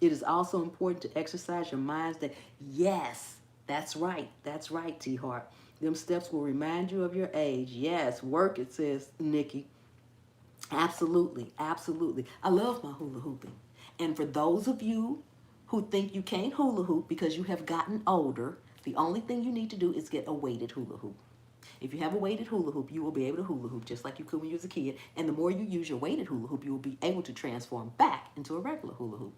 it is also important to exercise your mind's day. Yes, that's right. That's right, T-Heart. Them steps will remind you of your age. Yes, work, it says, Nikki. Absolutely, absolutely. I love my hula hooping. And for those of you who think you can't hula hoop because you have gotten older, the only thing you need to do is get a weighted hula hoop. If you have a weighted hula hoop, you will be able to hula hoop just like you could when you was a kid. And the more you use your weighted hula hoop, you will be able to transform back into a regular hula hoop.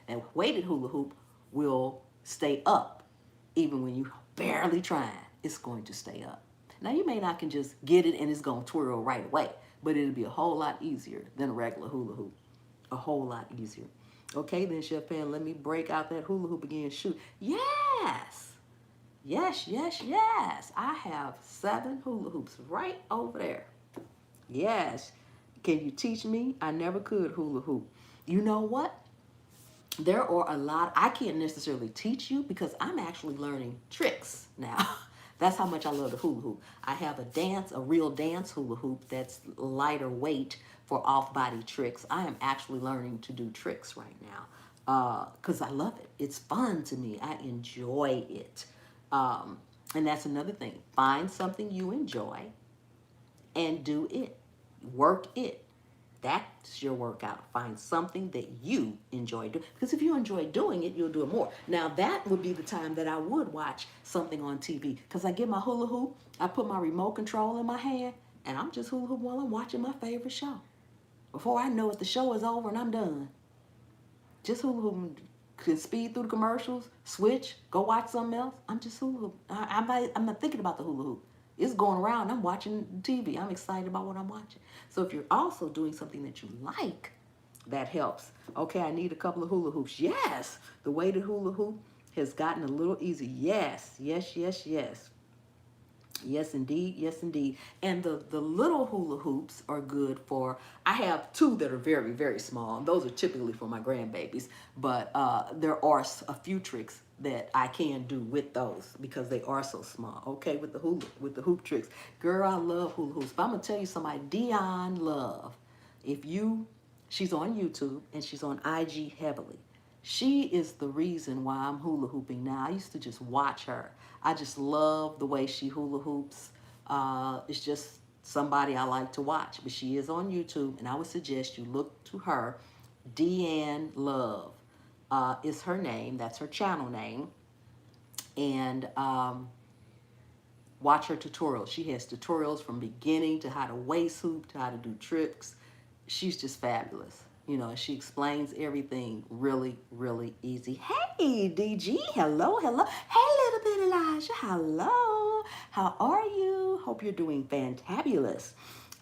That weighted hula hoop will stay up even when you barely trying. It's going to stay up. Now, you may not can just get it and it's going to twirl right away, but it'll be a whole lot easier than a regular hula hoop. A whole lot easier. Okay, then, Chef Pan, let me break out that hula hoop again. Shoot. Yes. Yes, yes, yes. I have 7 hula hoops right over there. Yes. Can you teach me? I never could hula hoop. You know what? There are a lot. I can't necessarily teach you because I'm actually learning tricks now. That's how much I love the hula hoop. I have a real dance hula hoop that's lighter weight for off body tricks. I am actually learning to do tricks right now because I love it. It's fun to me. I enjoy it. Um, and that's another thing. Find something you enjoy and do it. Work it. That's your workout. Find something that you enjoy doing. Because if you enjoy doing it, you'll do it more. Now, that would be the time that I would watch something on TV. Because I get my hula hoop, I put my remote control in my hand, and I'm just hula hoop while I'm watching my favorite show. Before I know it, the show is over and I'm done. Just hula hoop. Can speed through the commercials, switch, go watch something else. I'm just hula hoop. I'm not thinking about the hula hoop. It's going around. I'm watching TV. I'm excited about what I'm watching. So if you're also doing something that you like, that helps. Okay, I need a couple of hula hoops. Yes, the weighted hula hoop has gotten a little easy. Yes, yes, yes, yes. Yes, indeed. Yes, indeed. And the little hula hoops are good for, I have 2 that are very, very small. And those are typically for my grandbabies. But there are a few tricks that I can do with those because they are so small. Okay, with the hoop tricks. Girl, I love hula hoops. But I'm going to tell you somebody, Dion Love. If you, she's on YouTube and she's on IG heavily. She is the reason why I'm hula hooping now. I used to just watch her. I just love the way she hula hoops. It's just somebody I like to watch. But she is on YouTube, and I would suggest you look to her. Deanne Love is her name. That's her channel name. And watch her tutorials. She has tutorials from beginning to how to waist hoop to how to do tricks. She's just fabulous. You know, she explains everything really, really easy. Hey, DG, hello, hello. Hey, little bit Elijah, hello. How are you? Hope you're doing fantabulous.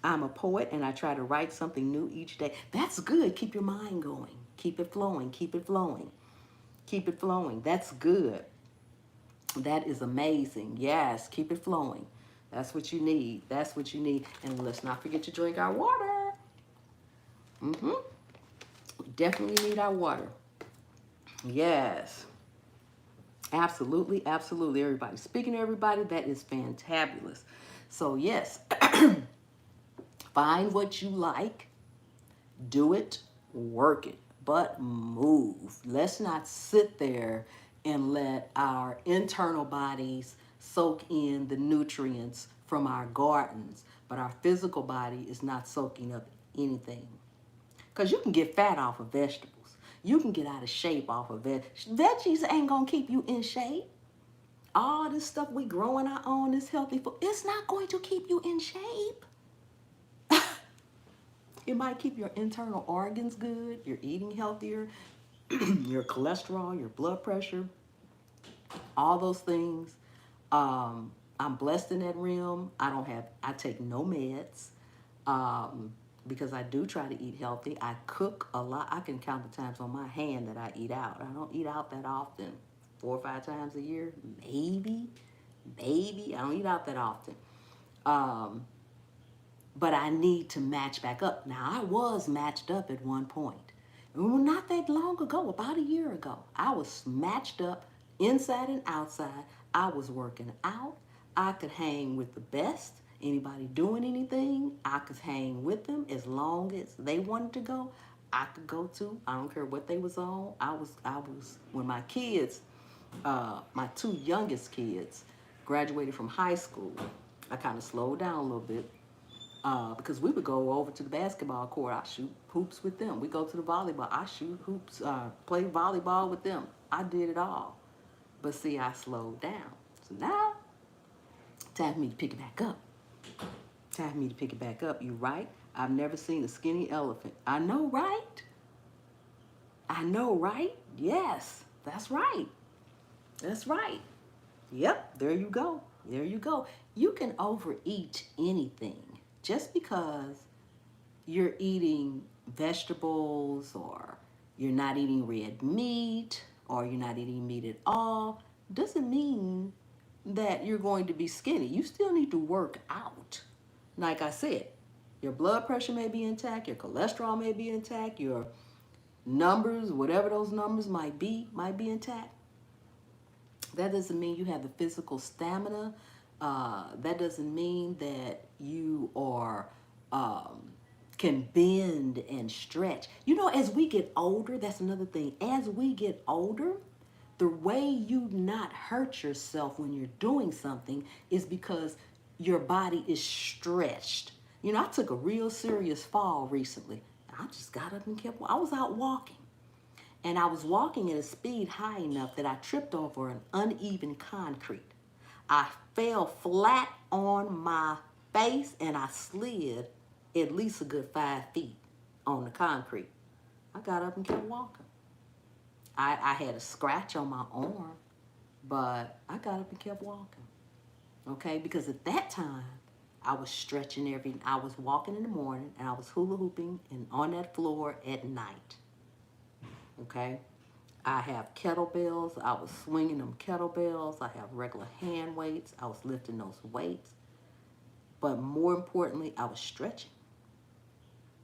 I'm a poet and I try to write something new each day. That's good. Keep your mind going. Keep it flowing. Keep it flowing. Keep it flowing. That's good. That is amazing. Yes, keep it flowing. That's what you need. That's what you need. And let's not forget to drink our water. Mm-hmm. We definitely need our water. Yes. Absolutely, absolutely, everybody. Speaking to everybody, that is fantabulous. So, yes, find what you like, do it, work it, but move. Let's not sit there and let our internal bodies soak in the nutrients from our gardens, but our physical body is not soaking up anything. Because you can get fat off of vegetables. You can get out of shape off of veggies. Ain't going to keep you in shape. All this stuff we growing our own, this healthy food, it's not going to keep you in shape. It might keep your internal organs good. You're eating healthier. Your cholesterol, your blood pressure, all those things. I'm blessed in that realm. I take no meds. Because I do try to eat healthy. I cook a lot. I can count the times on my hand that I eat out. I don't eat out that often. 4 or 5 times a year, maybe. Maybe. I don't eat out that often. Um, but I need to match back up. Now, I was matched up at one point. Not that long ago, about a year ago. I was matched up inside and outside. I was working out. I could hang with the best. Anybody doing anything, I could hang with them as long as they wanted to go. I could go to. I don't care what they was on. I was when my kids, my 2 youngest kids, graduated from high school. I kind of slowed down a little bit because we would go over to the basketball court. I shoot hoops with them. We go to the volleyball. I shoot hoops, play volleyball with them. I did it all. But see, I slowed down. So now, time for me to pick it back up. Time for me to pick it back up. You right? I've never seen a skinny elephant. I know, right? I know, right? Yes, that's right. That's right. Yep, there you go. There you go. You can overeat anything just because you're eating vegetables or you're not eating red meat or you're not eating meat at all doesn't mean that you're going to be skinny. You still need to work out. Like I said, your blood pressure may be intact, your cholesterol may be intact, your numbers, whatever those numbers might be intact. That doesn't mean you have the physical stamina. That doesn't mean that you are can bend and stretch. You know, as we get older, that's another thing. As we get older, the way you not hurt yourself when you're doing something is because your body is stretched. You know, I took a real serious fall recently. I just got up and kept, I was out walking. And I was walking at a speed high enough that I tripped over an uneven concrete. I fell flat on my face and I slid at least a good 5 feet on the concrete. I got up and kept walking. I had a scratch on my arm, but I got up and kept walking. Okay, because at that time, I was stretching I was walking in the morning and I was hula hooping and on that floor at night. Okay, I have kettlebells. I was swinging them kettlebells. I have regular hand weights. I was lifting those weights. But more importantly, I was stretching.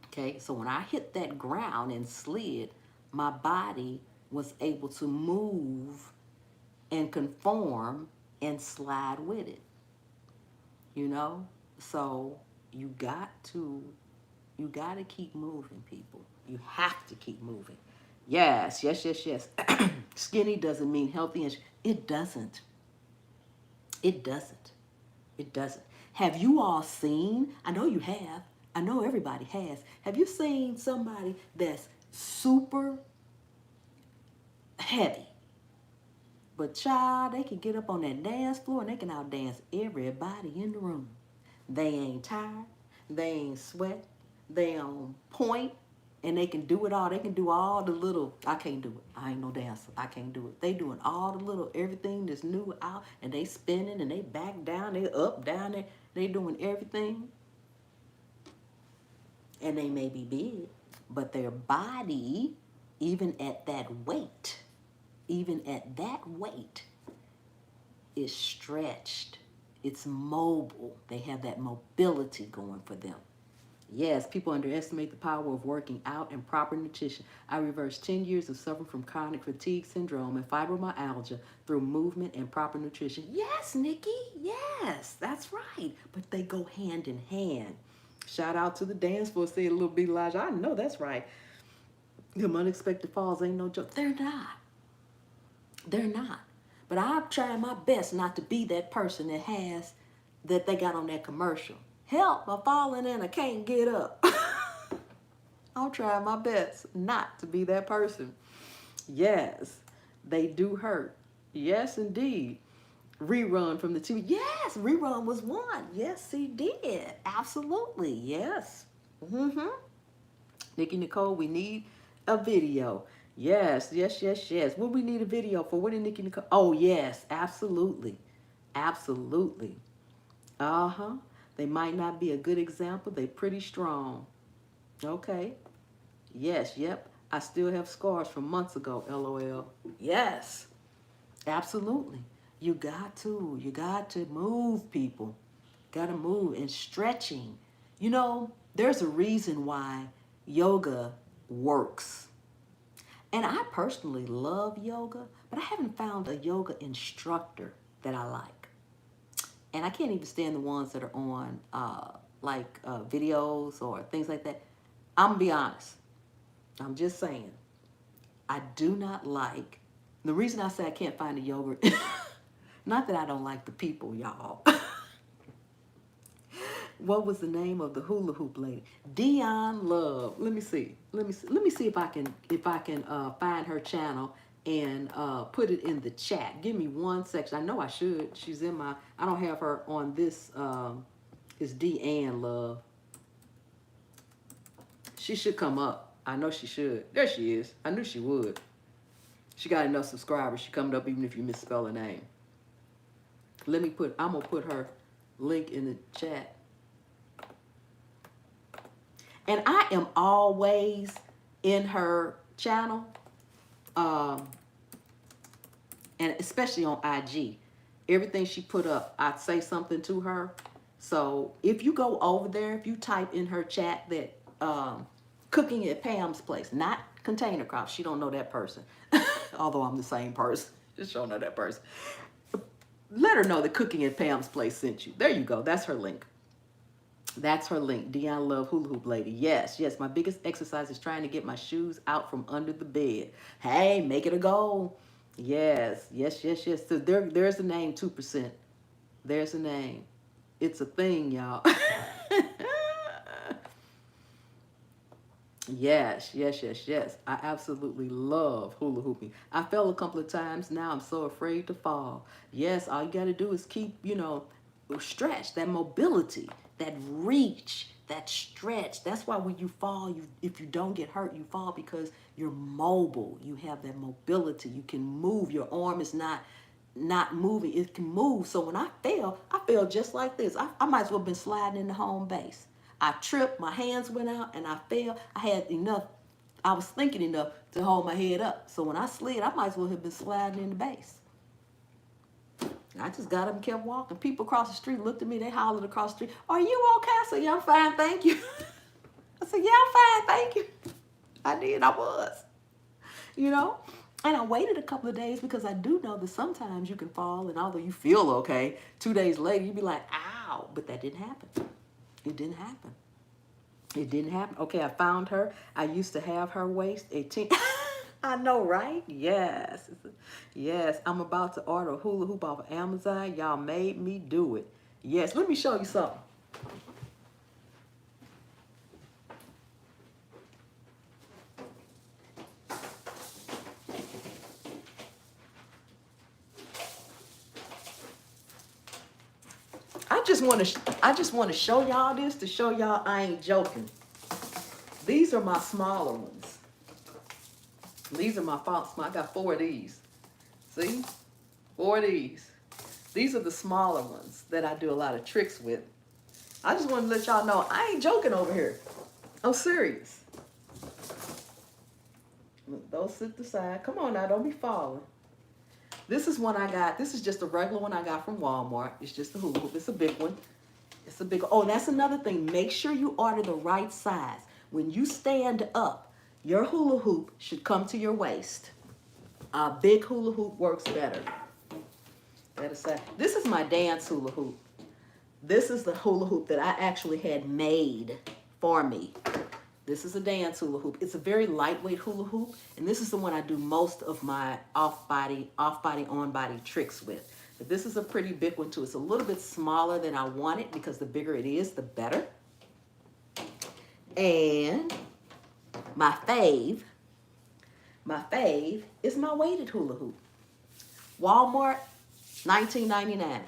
Okay, so when I hit that ground and slid, my body was able to move and conform and slide with it. You know? So you got to keep moving, people. You have to keep moving. Yes. Skinny doesn't mean healthy. And it doesn't. It doesn't. It doesn't. Have you all seen, I know you have, I know everybody has, have you seen somebody that's super heavy? But child, they can get up on that dance floor and they can outdance everybody in the room. They ain't tired. They ain't sweat. They on point. And they can do it all. They can do all the little, I can't do it. I ain't no dancer. I can't do it. They doing all the little, everything that's new out. And they spinning and they back down. They up, down. They doing everything. And they may be big. But their body, even at that weight, is stretched. It's mobile. They have that mobility going for them. Yes, people underestimate the power of working out and proper nutrition. I reversed 10 years of suffering from chronic fatigue syndrome and fibromyalgia through movement and proper nutrition. Yes, Nikki, yes, that's right. But they go hand in hand. Shout out to the dance floor, say a little bit, Elijah. I know that's right. Them unexpected falls ain't no joke. They're not. They're not. But I'm trying my best not to be that person that they got on that commercial. Help, I'm falling and I can't get up. I'm trying my best not to be that person. Yes, they do hurt. Yes, indeed. Rerun from the TV. Yes, Rerun was one. Yes, he did. Absolutely. Yes. Mm-hmm. Nikki Nicole, we need a video. Yes. What we need a video for? What did Nikki Nicole? Oh, yes, absolutely. Absolutely. Uh-huh. They might not be a good example. They're pretty strong. Okay. Yes, yep. I still have scars from months ago, LOL. Yes. Absolutely. You got to move, people. Got to move. And stretching. You know, there's a reason why yoga works. And I personally love yoga, but I haven't found a yoga instructor that I like. And I can't even stand the ones that are on videos or things like that. I'm going to be honest. I'm just saying. I do not like, the reason I say I can't find a yoga, not that I don't like the people, y'all. What was the name of the hula hoop lady? Dion Love. Let me see if I can find her channel and put it in the chat. Give me one section. I know I should. She's in my, I don't have her on this, it's Deanne Love. She should come up. I know she should. There she is. I knew she would. She got enough subscribers. She coming up even if you misspell her name. I'm going to put her link in the chat. And I am always in her channel, and especially on IG. everything she put up, I'd say something to her. So if you go over there, if you type in her chat that cooking at Pam's place, not Container Crops, she don't know that person. Although I'm the same person, just don't know that person. Let her know that cooking at Pam's place sent you. There you go. That's her link. That's her link. Dion Love Hula Hoop Lady. Yes, yes. My biggest exercise is trying to get my shoes out from under the bed. Hey, make it a goal. Yes, yes, yes, yes. So there's a name, 2%. There's a name. It's a thing, y'all. Yes, yes, yes, yes. I absolutely love hula hooping. I fell a couple of times. Now I'm so afraid to fall. Yes, all you got to do is keep, stretch, that mobility, that reach, that stretch. That's why when you fall, if you don't get hurt, you fall because you're mobile. You have that mobility. You can move. Your arm is not moving. It can move. So when I fell just like this. I might as well have been sliding in the home base. I tripped, my hands went out, and I fell. I was thinking enough to hold my head up. So when I slid, I might as well have been sliding in the base. I just got up and kept walking. People across the street looked at me. They hollered across the street, "Are you okay?" I said, "Yeah, I'm fine, thank you." I said, "Yeah, I'm fine, thank you." I did, I was. And I waited a couple of days because I do know that sometimes you can fall, and although you feel okay, 2 days later, you'd be like, "Ow," but that didn't happen. It didn't happen. It didn't happen. Okay, I found her. I used to have her waist. I know, right? Yes. Yes, I'm about to order a hula hoop off of Amazon. Y'all made me do it. Yes, let me show you something. I just want to show y'all this to show y'all I ain't joking. These are my smaller ones. These are my fonts. I got 4 of these. See? 4 of these. These are the smaller ones that I do a lot of tricks with. I just want to let y'all know I ain't joking over here. I'm serious. Those sit aside. Come on now, don't be falling. This is one I got. This is just a regular one I got from Walmart. It's just a hula hoop. It's a big one. It's a big one. Oh, that's another thing. Make sure you order the right size. When you stand up, your hula hoop should come to your waist. A big hula hoop works better. This is my dance hula hoop. This is the hula hoop that I actually had made for me. This is a dance hula hoop. It's a very lightweight hula hoop, and this is the one I do most of my off-body, on-body tricks with. But this is a pretty big one too. It's a little bit smaller than I wanted because the bigger it is, the better. And my fave is my weighted hula hoop. Walmart, $19.99.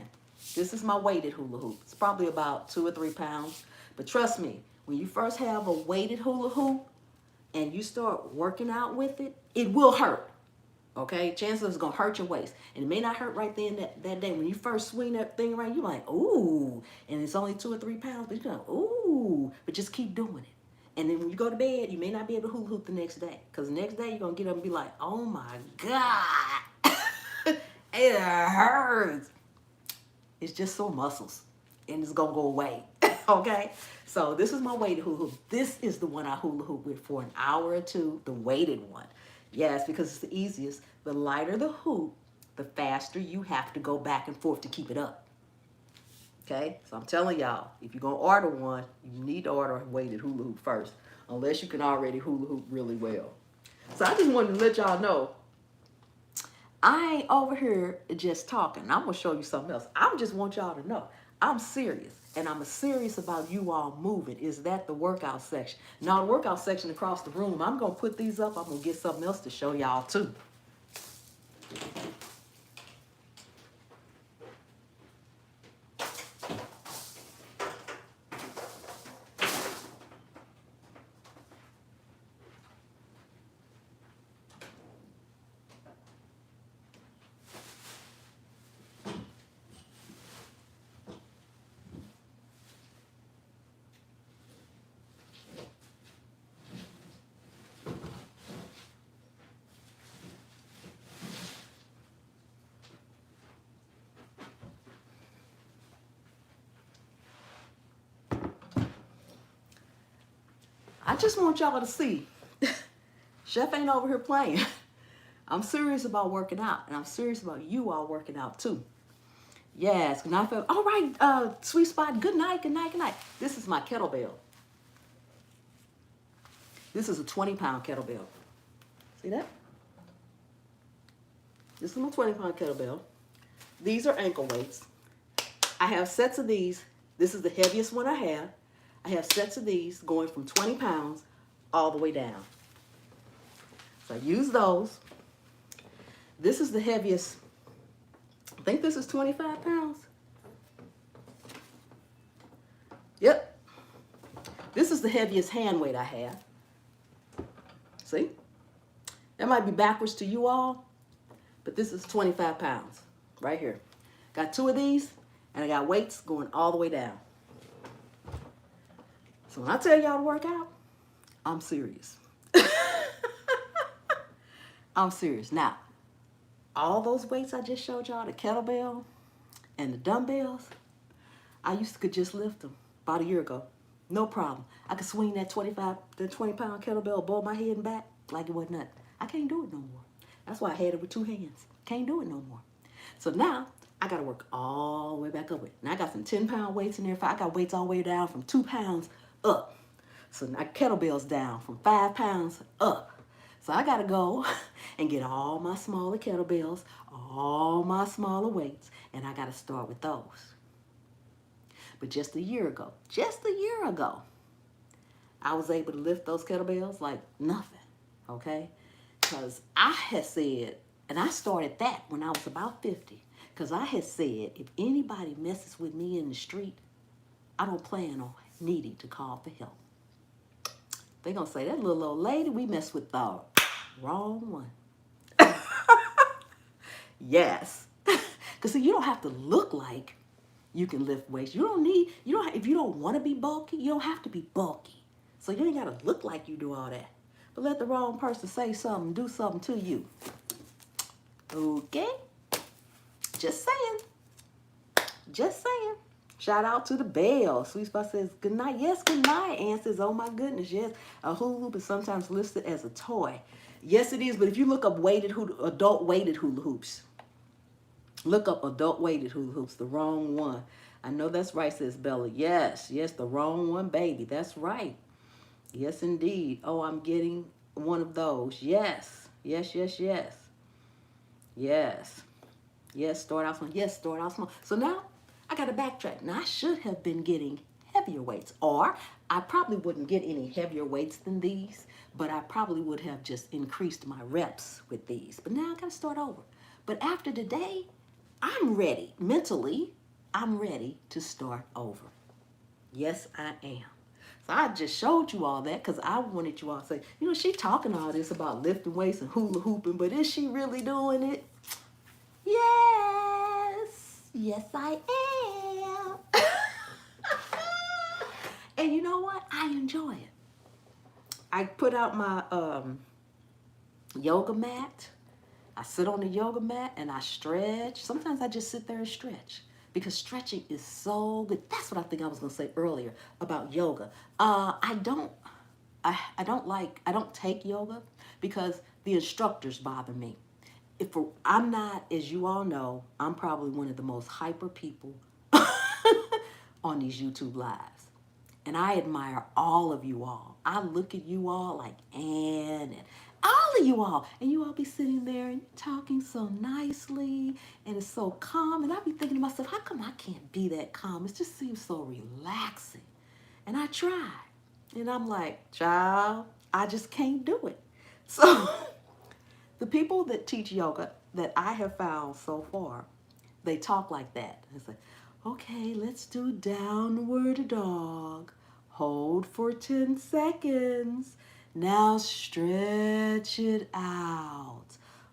This is my weighted hula hoop. It's probably about 2 or 3 pounds. But trust me, when you first have a weighted hula hoop and you start working out with it, it will hurt. Okay? Chances it's going to hurt your waist. And it may not hurt right then that day. When you first swing that thing around, you're like, ooh. And it's only 2 or 3 pounds, but you're like, ooh. But just keep doing it. And then when you go to bed, you may not be able to hula hoop the next day. Because the next day, you're going to get up and be like, oh my God. It hurts. It's just sore muscles. And it's going to go away. Okay? So this is my weighted hula hoop. This is the one I hula hoop with for an hour or two, the weighted one. Yes, because it's the easiest. The lighter the hoop, the faster you have to go back and forth to keep it up. Okay? So I'm telling y'all, if you're going to order one, you need to order a weighted hula hoop first, unless you can already hula hoop really well. So I just wanted to let y'all know, I ain't over here just talking. I'm going to show you something else. I just want y'all to know, I'm serious. And I'm serious about you all moving. Is that the workout section? Now, the workout section across the room, I'm going to put these up. I'm going to get something else to show y'all too. I just want y'all to see. Chef ain't over here playing. I'm serious about working out, and I'm serious about you all working out too. Yes, and I felt, all right, Sweet Spot, good night, good night, good night. This is my kettlebell. This is a 20-pound kettlebell. See that? This is my 20-pound kettlebell. These are ankle weights. I have sets of these. This is the heaviest one I have. I have sets of these going from 20 pounds all the way down. So I use those. This is the heaviest. I think this is 25 pounds. Yep. This is the heaviest hand weight I have. See? That might be backwards to you all, but this is 25 pounds right here. Got two of these, and I got weights going all the way down. So when I tell y'all to work out, I'm serious. I'm serious. Now, all those weights I just showed y'all, the kettlebell and the dumbbells, I used to could just lift them about a year ago. No problem. I could swing that 20-pound kettlebell above my head and back like it wasn't nothing. I can't do it no more. That's why I had it with two hands. Can't do it no more. So now I got to work all the way back up with it. Now I got some 10-pound weights in there. I got weights all the way down from 2 pounds up. So now kettlebells down from 5 pounds up. So I got to go and get all my smaller kettlebells, all my smaller weights, and I got to start with those. But just a year ago, I was able to lift those kettlebells like nothing, okay? Because I had said, and I started that when I was about 50, because I had said, if anybody messes with me in the street, I don't plan on needing to call for help. They're going to say, that little old lady, we messed with the wrong one. Yes. Because see, you don't have to look like you can lift weights. If you don't want to be bulky, you don't have to be bulky. So you ain't got to look like you do all that. But let the wrong person say something, do something to you. Okay? Just saying. Just saying. Shout out to the bell. Sweet Spot says, good night. Yes, good night. Ann says, oh my goodness, yes. A hula hoop is sometimes listed as a toy. Yes, it is. But if you look up adult weighted hula hoops, look up adult weighted hula hoops, the wrong one. I know that's right, says Bella. Yes, the wrong one, baby. That's right. Yes, indeed. Oh, I'm getting one of those. Yes. Yes, start out small. Yes, start out small. So now I got to backtrack. Now I should have been getting heavier weights, or I probably wouldn't get any heavier weights than these, but I probably would have just increased my reps with these. But now I got to start over. But after today, I'm ready. Mentally, I'm ready to start over. Yes, I am. So I just showed you all that because I wanted you all to say, she talking all this about lifting weights and hula hooping, but is she really doing it? Yes, I am. And you know what? I enjoy it. I put out my yoga mat. I sit on the yoga mat and I stretch. Sometimes I just sit there and stretch because stretching is so good. That's what I think I was going to say earlier about yoga. I don't take yoga because the instructors bother me. I'm not, as you all know, I'm probably one of the most hyper people on these YouTube lives. And I admire all of you all. I look at you all like Ann and all of you all. And you all be sitting there and talking so nicely. And it's so calm. And I be thinking to myself, how come I can't be that calm? It just seems so relaxing. And I try. And I'm like, child, I just can't do it. So the people that teach yoga that I have found so far, they talk like that. It's like, okay, let's do downward dog. Hold for 10 seconds. Now stretch it out.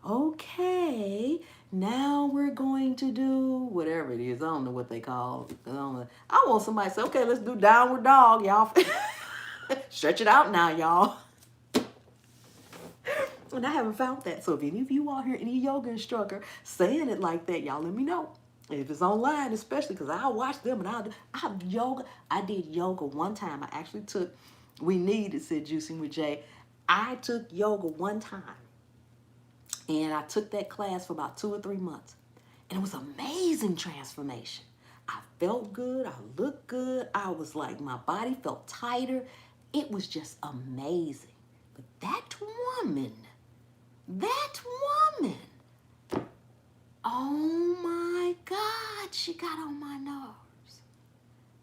Okay, now we're going to do whatever it is. I don't know what they call it. I want somebody to say, okay, let's do downward dog, y'all. Stretch it out now, y'all. And I haven't found that. So if any of you all hear any yoga instructor saying it like that, y'all let me know. If it's online, especially, because I'll watch them and I did yoga one time. I actually took We need it, said Juicy with J. I took yoga one time, and I took that class for about 2 or 3 months. And it was amazing transformation. I felt good. I looked good. I was like, my body felt tighter. It was just amazing. But that woman, oh my God, she got on my nerves.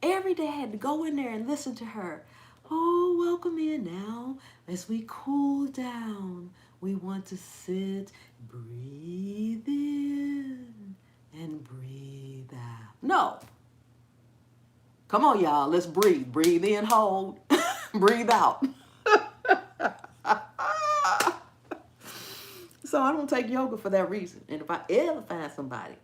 Every day I had to go in there and listen to her. Oh, welcome in now. As we cool down, we want to sit, breathe in, and breathe out. No. Come on, y'all. Let's breathe. Breathe in, hold. Breathe out. So I don't take yoga for that reason. And if I ever find somebody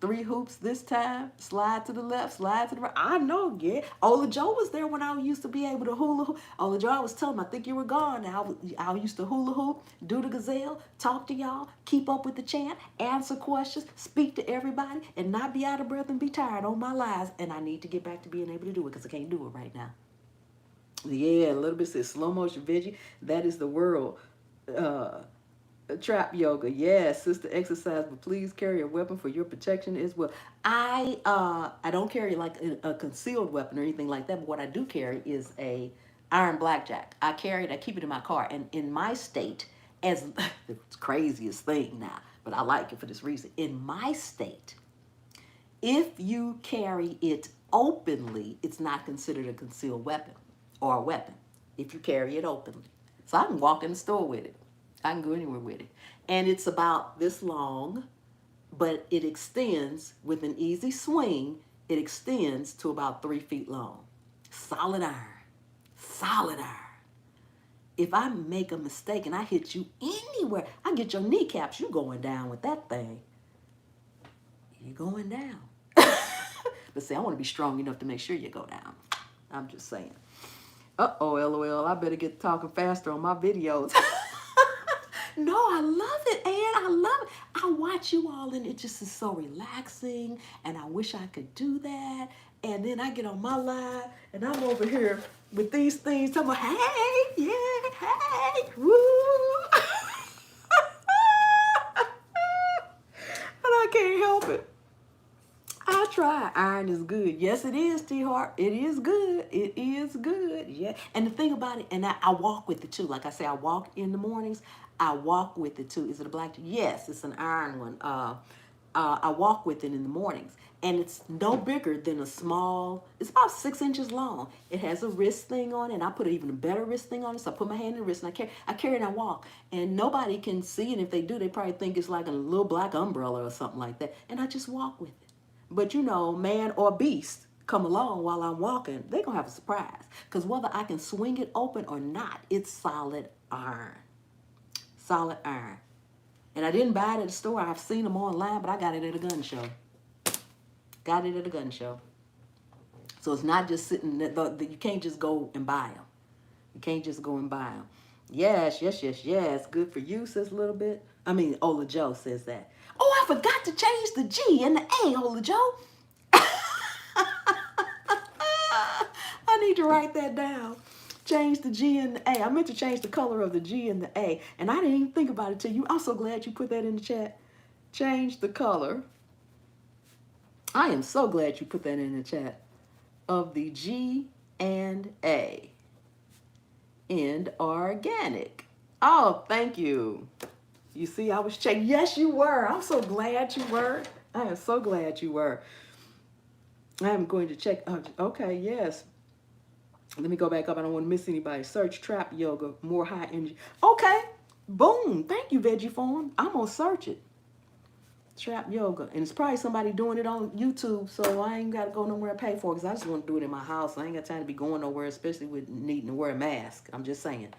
3 hoops this time, slide to the left, slide to the right. I know, yeah. Ola Joe was there when I used to be able to hula hoop. Ola Joe, I was telling him, I think you were gone. I used to hula hoop, do the gazelle, talk to y'all, keep up with the chant, answer questions, speak to everybody, and not be out of breath and be tired on my lives. And I need to get back to being able to do it because I can't do it right now. Yeah, a little bit says slow motion veggie. That is the world. Trap yoga, yes, sister exercise, but please carry a weapon for your protection as well. I don't carry like a concealed weapon or anything like that, but what I do carry is a iron blackjack. I keep it in my car, and in my state, as the craziest thing now, but I like it for this reason. In my state, if you carry it openly, it's not considered a concealed weapon or a weapon if you carry it openly. So I can walk in the store with it. I can go anywhere with it. And it's about this long, but it extends with an easy swing. It extends to about 3 feet long. Solid iron. Solid iron. If I make a mistake and I hit you anywhere, I get your kneecaps, you going down with that thing. You're going down. But see, I want to be strong enough to make sure you go down. I'm just saying. Uh-oh, LOL. I better get talking faster on my videos. No, I love it, Ann. I love it. I watch you all, and it just is so relaxing, and I wish I could do that. And then I get on my live, and I'm over here with these things, talking about, hey, yeah, hey, woo. And I can't help it. I try. Iron is good. Yes, it is, T-Heart. It is good. It is good. Yeah. And the thing about it, and I walk with it too. Like I say, I walk in the mornings. I walk with it too. Is it a black? Yes, it's an iron one. I walk with it in the mornings. And it's no bigger than a small, it's about 6 inches long. It has a wrist thing on it, and I put an even better wrist thing on it. So I put my hand in the wrist, and I carry it and I walk. And nobody can see it. If they do, they probably think it's like a little black umbrella or something like that. And I just walk with it. But you know, man or beast come along while I'm walking, they're going to have a surprise. Because whether I can swing it open or not, it's solid iron. Solid iron. And I didn't buy it at the store. I've seen them online, but I got it at a gun show. Got it at a gun show. So it's not just sitting there. You can't just go and buy them. You can't just go and buy them. Yes, yes, yes, yes. Good for you, says a little bit. I mean, Ola Joe says that. Oh, I forgot to change the G and the A, Ola Joe. I need to write that down. Change the G and the A. I meant to change the color of the G and the A, and I didn't even think about it till you. I'm so glad you put that in the chat. Change the color. I am so glad you put that in the chat of the G and A. And organic. Oh, thank you. You see, I was checking. Yes, you were. I'm so glad you were. I am so glad you were. I'm going to check. Okay, yes. Let me go back up. I don't want to miss anybody. Search trap yoga, more high energy. Okay. Boom. Thank you, Veggie Form. I'm going to search it. Trap yoga. And it's probably somebody doing it on YouTube, so I ain't got to go nowhere and pay for it because I just want to do it in my house. I ain't got time to be going nowhere, especially with needing to wear a mask. I'm just saying.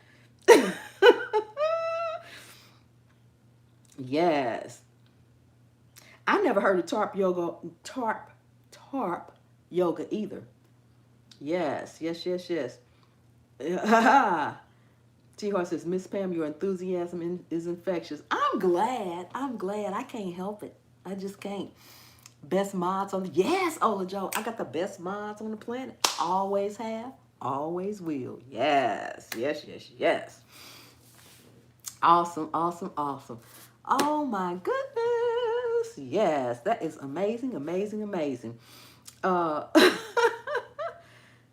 Yes. I never heard of tarp yoga either. Yes, yes, yes, yes. T-Heart says, Miss Pam, your enthusiasm is infectious. I'm glad. I can't help it. I just can't. Best mods on the, yes, Ola Joe. I got the best mods on the planet. Always have. Always will. Yes, yes, yes, yes. Awesome, awesome, awesome. Oh my goodness. Yes, that is amazing, amazing, amazing. Uh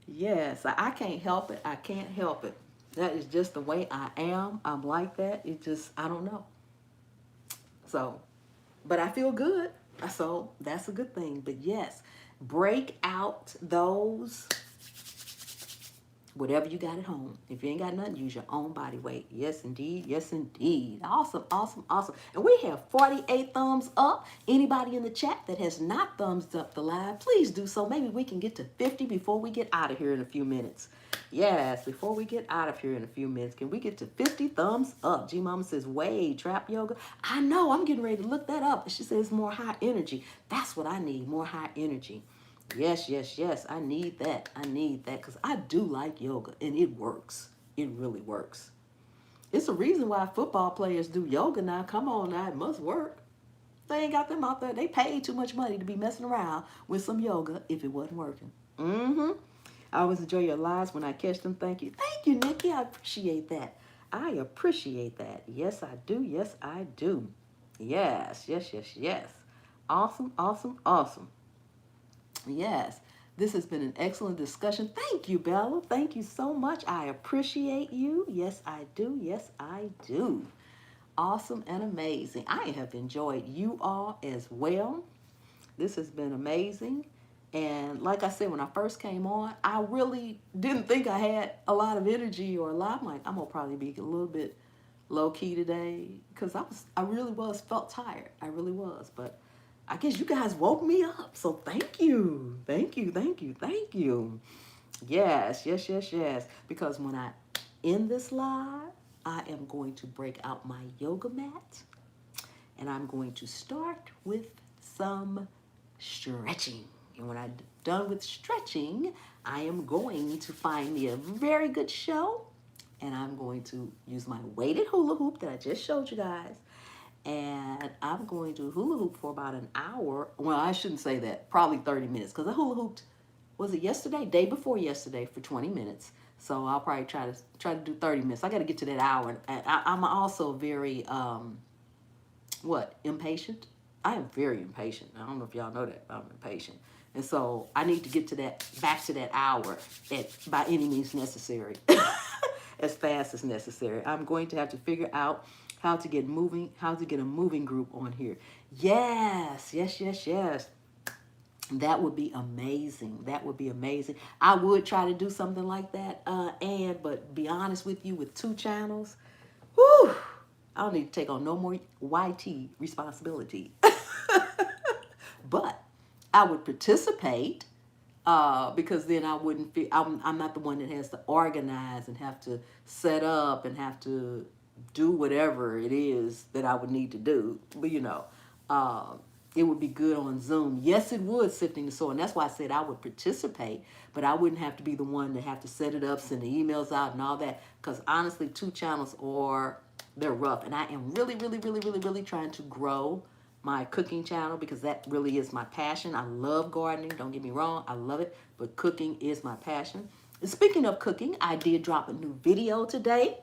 yes, I can't help it. I can't help it. That is just the way I am. I'm like that. It just I don't know. So, but I feel good. So that's a good thing. But yes, break out those whatever you got at home. If you ain't got nothing, use your own body weight. Yes, indeed. Yes, indeed. Awesome, awesome, awesome. And we have 48 thumbs up. Anybody in the chat that has not thumbs up the live, please do so. Maybe we can get to 50 before we get out of here in a few minutes. Yes, before we get out of here in a few minutes, can we get to 50 thumbs up? G Mama says, wait, trap yoga. I know, I'm getting ready to look that up. She says more high energy. That's what I need, more high energy. Yes, yes, yes. I need that. I need that because I do like yoga and it works. It really works. It's a reason why football players do yoga now. Come on now, it must work. They ain't got them out there. They paid too much money to be messing around with some yoga if it wasn't working. Mm-hmm. I always enjoy your lives when I catch them. Thank you. Thank you, Nikki. I appreciate that. I appreciate that. Yes, I do. Yes, I do. Yes, yes, yes, yes. Awesome, awesome, awesome. Yes, this has been an excellent discussion. Thank you, Bella. Thank you so much. I appreciate you. Yes, I do. Yes, I do. Awesome and amazing. I have enjoyed you all as well. This has been amazing. And like I said, when I first came on, I really didn't think I had a lot of energy or a lot. I'm like, I'm gonna probably be a little bit low key today because I really was felt tired. I really was, but I guess you guys woke me up. So thank you. Thank you. Thank you. Thank you. Yes, yes, yes, yes. Because when I end this live, I am going to break out my yoga mat and I'm going to start with some stretching. And when I'm done with stretching, I am going to find me a very good show and I'm going to use my weighted hula hoop that I just showed you guys and I'm going to hula hoop for about an hour. Well, I shouldn't say that. Probably 30 minutes because I hula hooped. Was it yesterday? Day before yesterday for 20 minutes. So I'll probably try to do 30 minutes. I got to get to that hour. And I'm also very impatient. I am very impatient. I don't know if y'all know that, but I'm impatient. And so I need to get to that back to that hour by any means necessary. As fast as necessary. I'm going to have to figure out how to get a moving group on here. Yes, yes, yes, yes. That would be amazing. That would be amazing. I would try to do something like that. But be honest with you, with 2 channels, whew, I don't need to take on no more YT responsibility. But I would participate because then I wouldn't feel I'm not the one that has to organize and have to set up and have to do whatever it is that I would need to do. But uh, it would be good on Zoom. Yes, it would, sifting the soil, and that's why I said I would participate, but I wouldn't have to be the one that have to set it up, send the emails out, and all that. Because honestly, 2 channels they're rough, and I am really, really, really, really, really trying to grow my cooking channel because that really is my passion. I love gardening, don't get me wrong, I love it, but cooking is my passion. And speaking of cooking, I did drop a new video today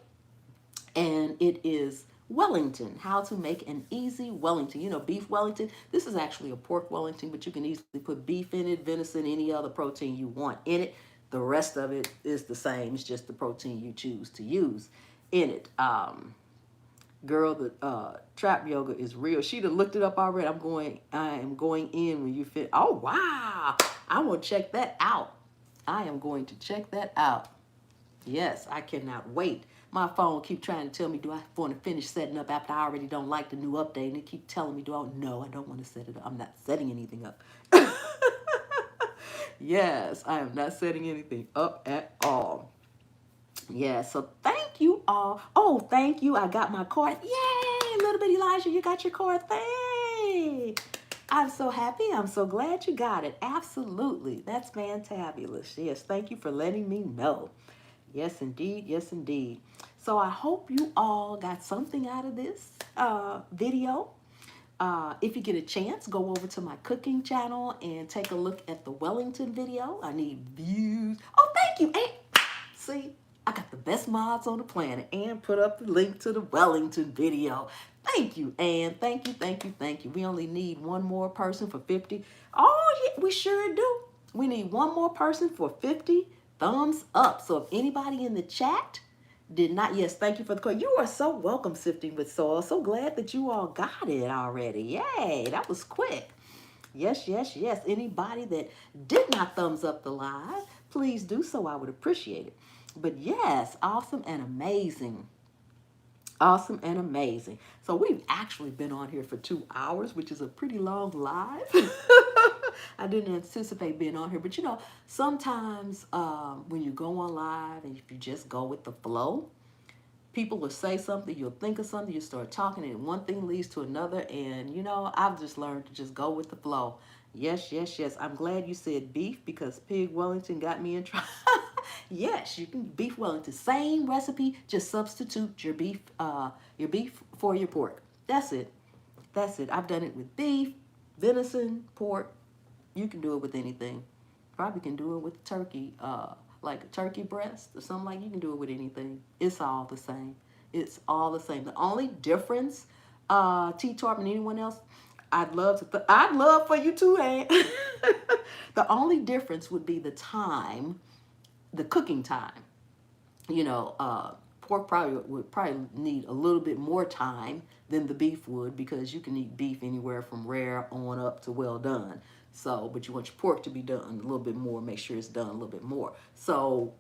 and it is Wellington, how to make an easy Wellington. Beef Wellington. This is actually a pork Wellington, but you can easily put beef in it, venison, any other protein you want in it. The rest of it is the same. It's just the protein you choose to use in it. Girl, the trap yoga is real. She done looked it up already. I am going in when you fit. Oh, wow. I want to check that out. I am going to check that out. Yes, I cannot wait. My phone keep trying to tell me, do I want to finish setting up after I already don't like the new update? And it keep telling me, no, I don't want to set it up. I'm not setting anything up. Yes, I am not setting anything up at all. Yeah, so thank you all. Oh, thank you. I got my card. Yay, little bit Elijah, you got your card. Thanks. I'm so happy. I'm so glad you got it. Absolutely. That's fantabulous. Yes, thank you for letting me know. Yes, indeed. Yes, indeed. So I hope you all got something out of this video. If you get a chance, go over to my cooking channel and take a look at the Wellington video. I need views. Oh, thank you. See, I got the best mods on the planet and put up the link to the Wellington video. Thank you, Ann. Thank you, thank you, thank you. We only need one more person for 50. Oh, yeah, we sure do. We need one more person for 50 thumbs up. So if anybody in the chat did not, yes, thank you for the call. You are so welcome, Sifting with Soil. So glad that you all got it already. Yay, that was quick. Yes, yes, yes. Anybody that did not thumbs up the live, please do so. I would appreciate it. But yes, awesome and amazing. Awesome and amazing. So we've actually been on here for 2 hours, which is a pretty long live. I didn't anticipate being on here, but you know, sometimes when you go on live and if you just go with the flow, people will say something, you'll think of something, you start talking, and one thing leads to another. And you know, I've just learned to just go with the flow. Yes, yes, yes. I'm glad you said beef because Pig Wellington got me in trouble. Yes, you can beef Wellington. Same recipe, just substitute your beef for your pork. That's it. That's it. I've done it with beef, venison, pork. You can do it with anything. Probably can do it with turkey, like a turkey breast or something like. You can do it with anything. It's all the same. It's all the same. The only difference, T-Tarp and anyone else, I'd love for you too, Ann. The only difference would be the time, the cooking time. You know, pork would probably need a little bit more time than the beef would because you can eat beef anywhere from rare on up to well done. So, but you want your pork to be done a little bit more, make sure it's done a little bit more. So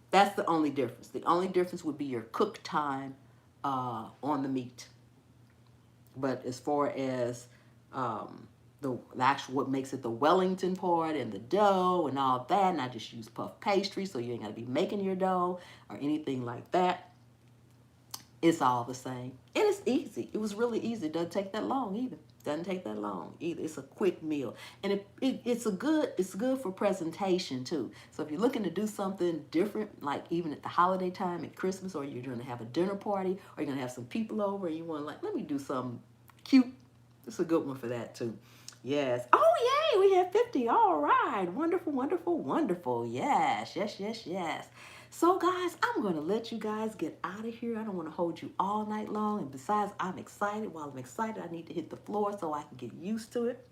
that's the only difference. The only difference would be your cook time on the meat. But as far as the actual what makes it the Wellington part and the dough and all that, and I just use puff pastry, so you ain't got to be making your dough or anything like that. It's all the same. And it's easy. It was really easy. It doesn't take that long either. Doesn't take that long either. It's a quick meal. And it's good for presentation too. So if you're looking to do something different, like even at the holiday time, at Christmas, or you're going to have a dinner party, or you're going to have some people over and you want to like, let me do something cute. It's a good one for that too. Yes. Oh, yay, we have 50. All right. Wonderful, wonderful, wonderful. Yes, yes, yes, yes. So, guys, I'm going to let you guys get out of here. I don't want to hold you all night long. And besides, I'm excited. While I'm excited, I need to hit the floor so I can get used to it.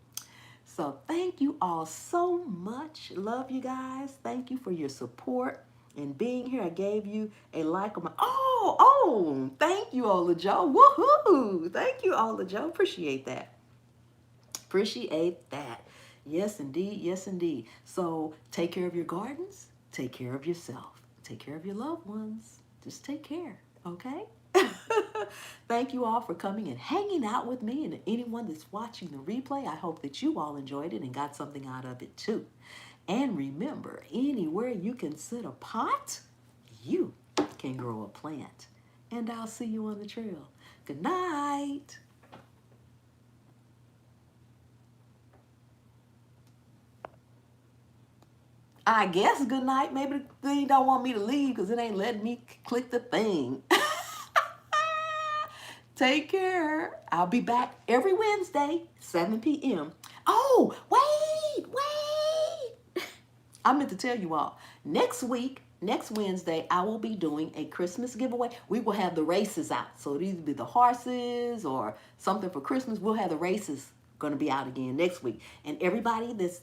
So, thank you all so much. Love you guys. Thank you for your support and being here. I gave you a like on my... Oh, thank you, Ola Joe. Woohoo. Thank you, Ola Joe. Appreciate that. Appreciate that. Yes, indeed. Yes, indeed. So take care of your gardens. Take care of yourself. Take care of your loved ones. Just take care. Okay? Thank you all for coming and hanging out with me, and anyone that's watching the replay, I hope that you all enjoyed it and got something out of it too. And remember, anywhere you can set a pot, you can grow a plant. And I'll see you on the trail. Good night. I guess good night. Maybe the thing don't want me to leave because it ain't letting me click the thing. Take care. I'll be back every Wednesday, 7 p.m. Oh, wait. I meant to tell you all. Next week, next Wednesday, I will be doing a Christmas giveaway. We will have the races out. So it'll either be the horses or something for Christmas. We'll have the races going to be out again next week. And everybody that's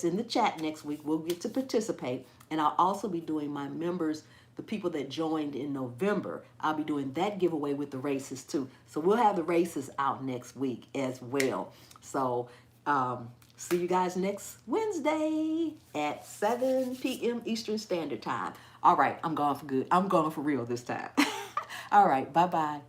in the chat next week will get to participate. And I'll also be doing my members, the people that joined in November. I'll be doing that giveaway with the races too. So we'll have the races out next week as well. So see you guys next Wednesday at 7 p.m. Eastern Standard Time. All right, I'm gone for good. I'm gone for real this time. All right, bye-bye.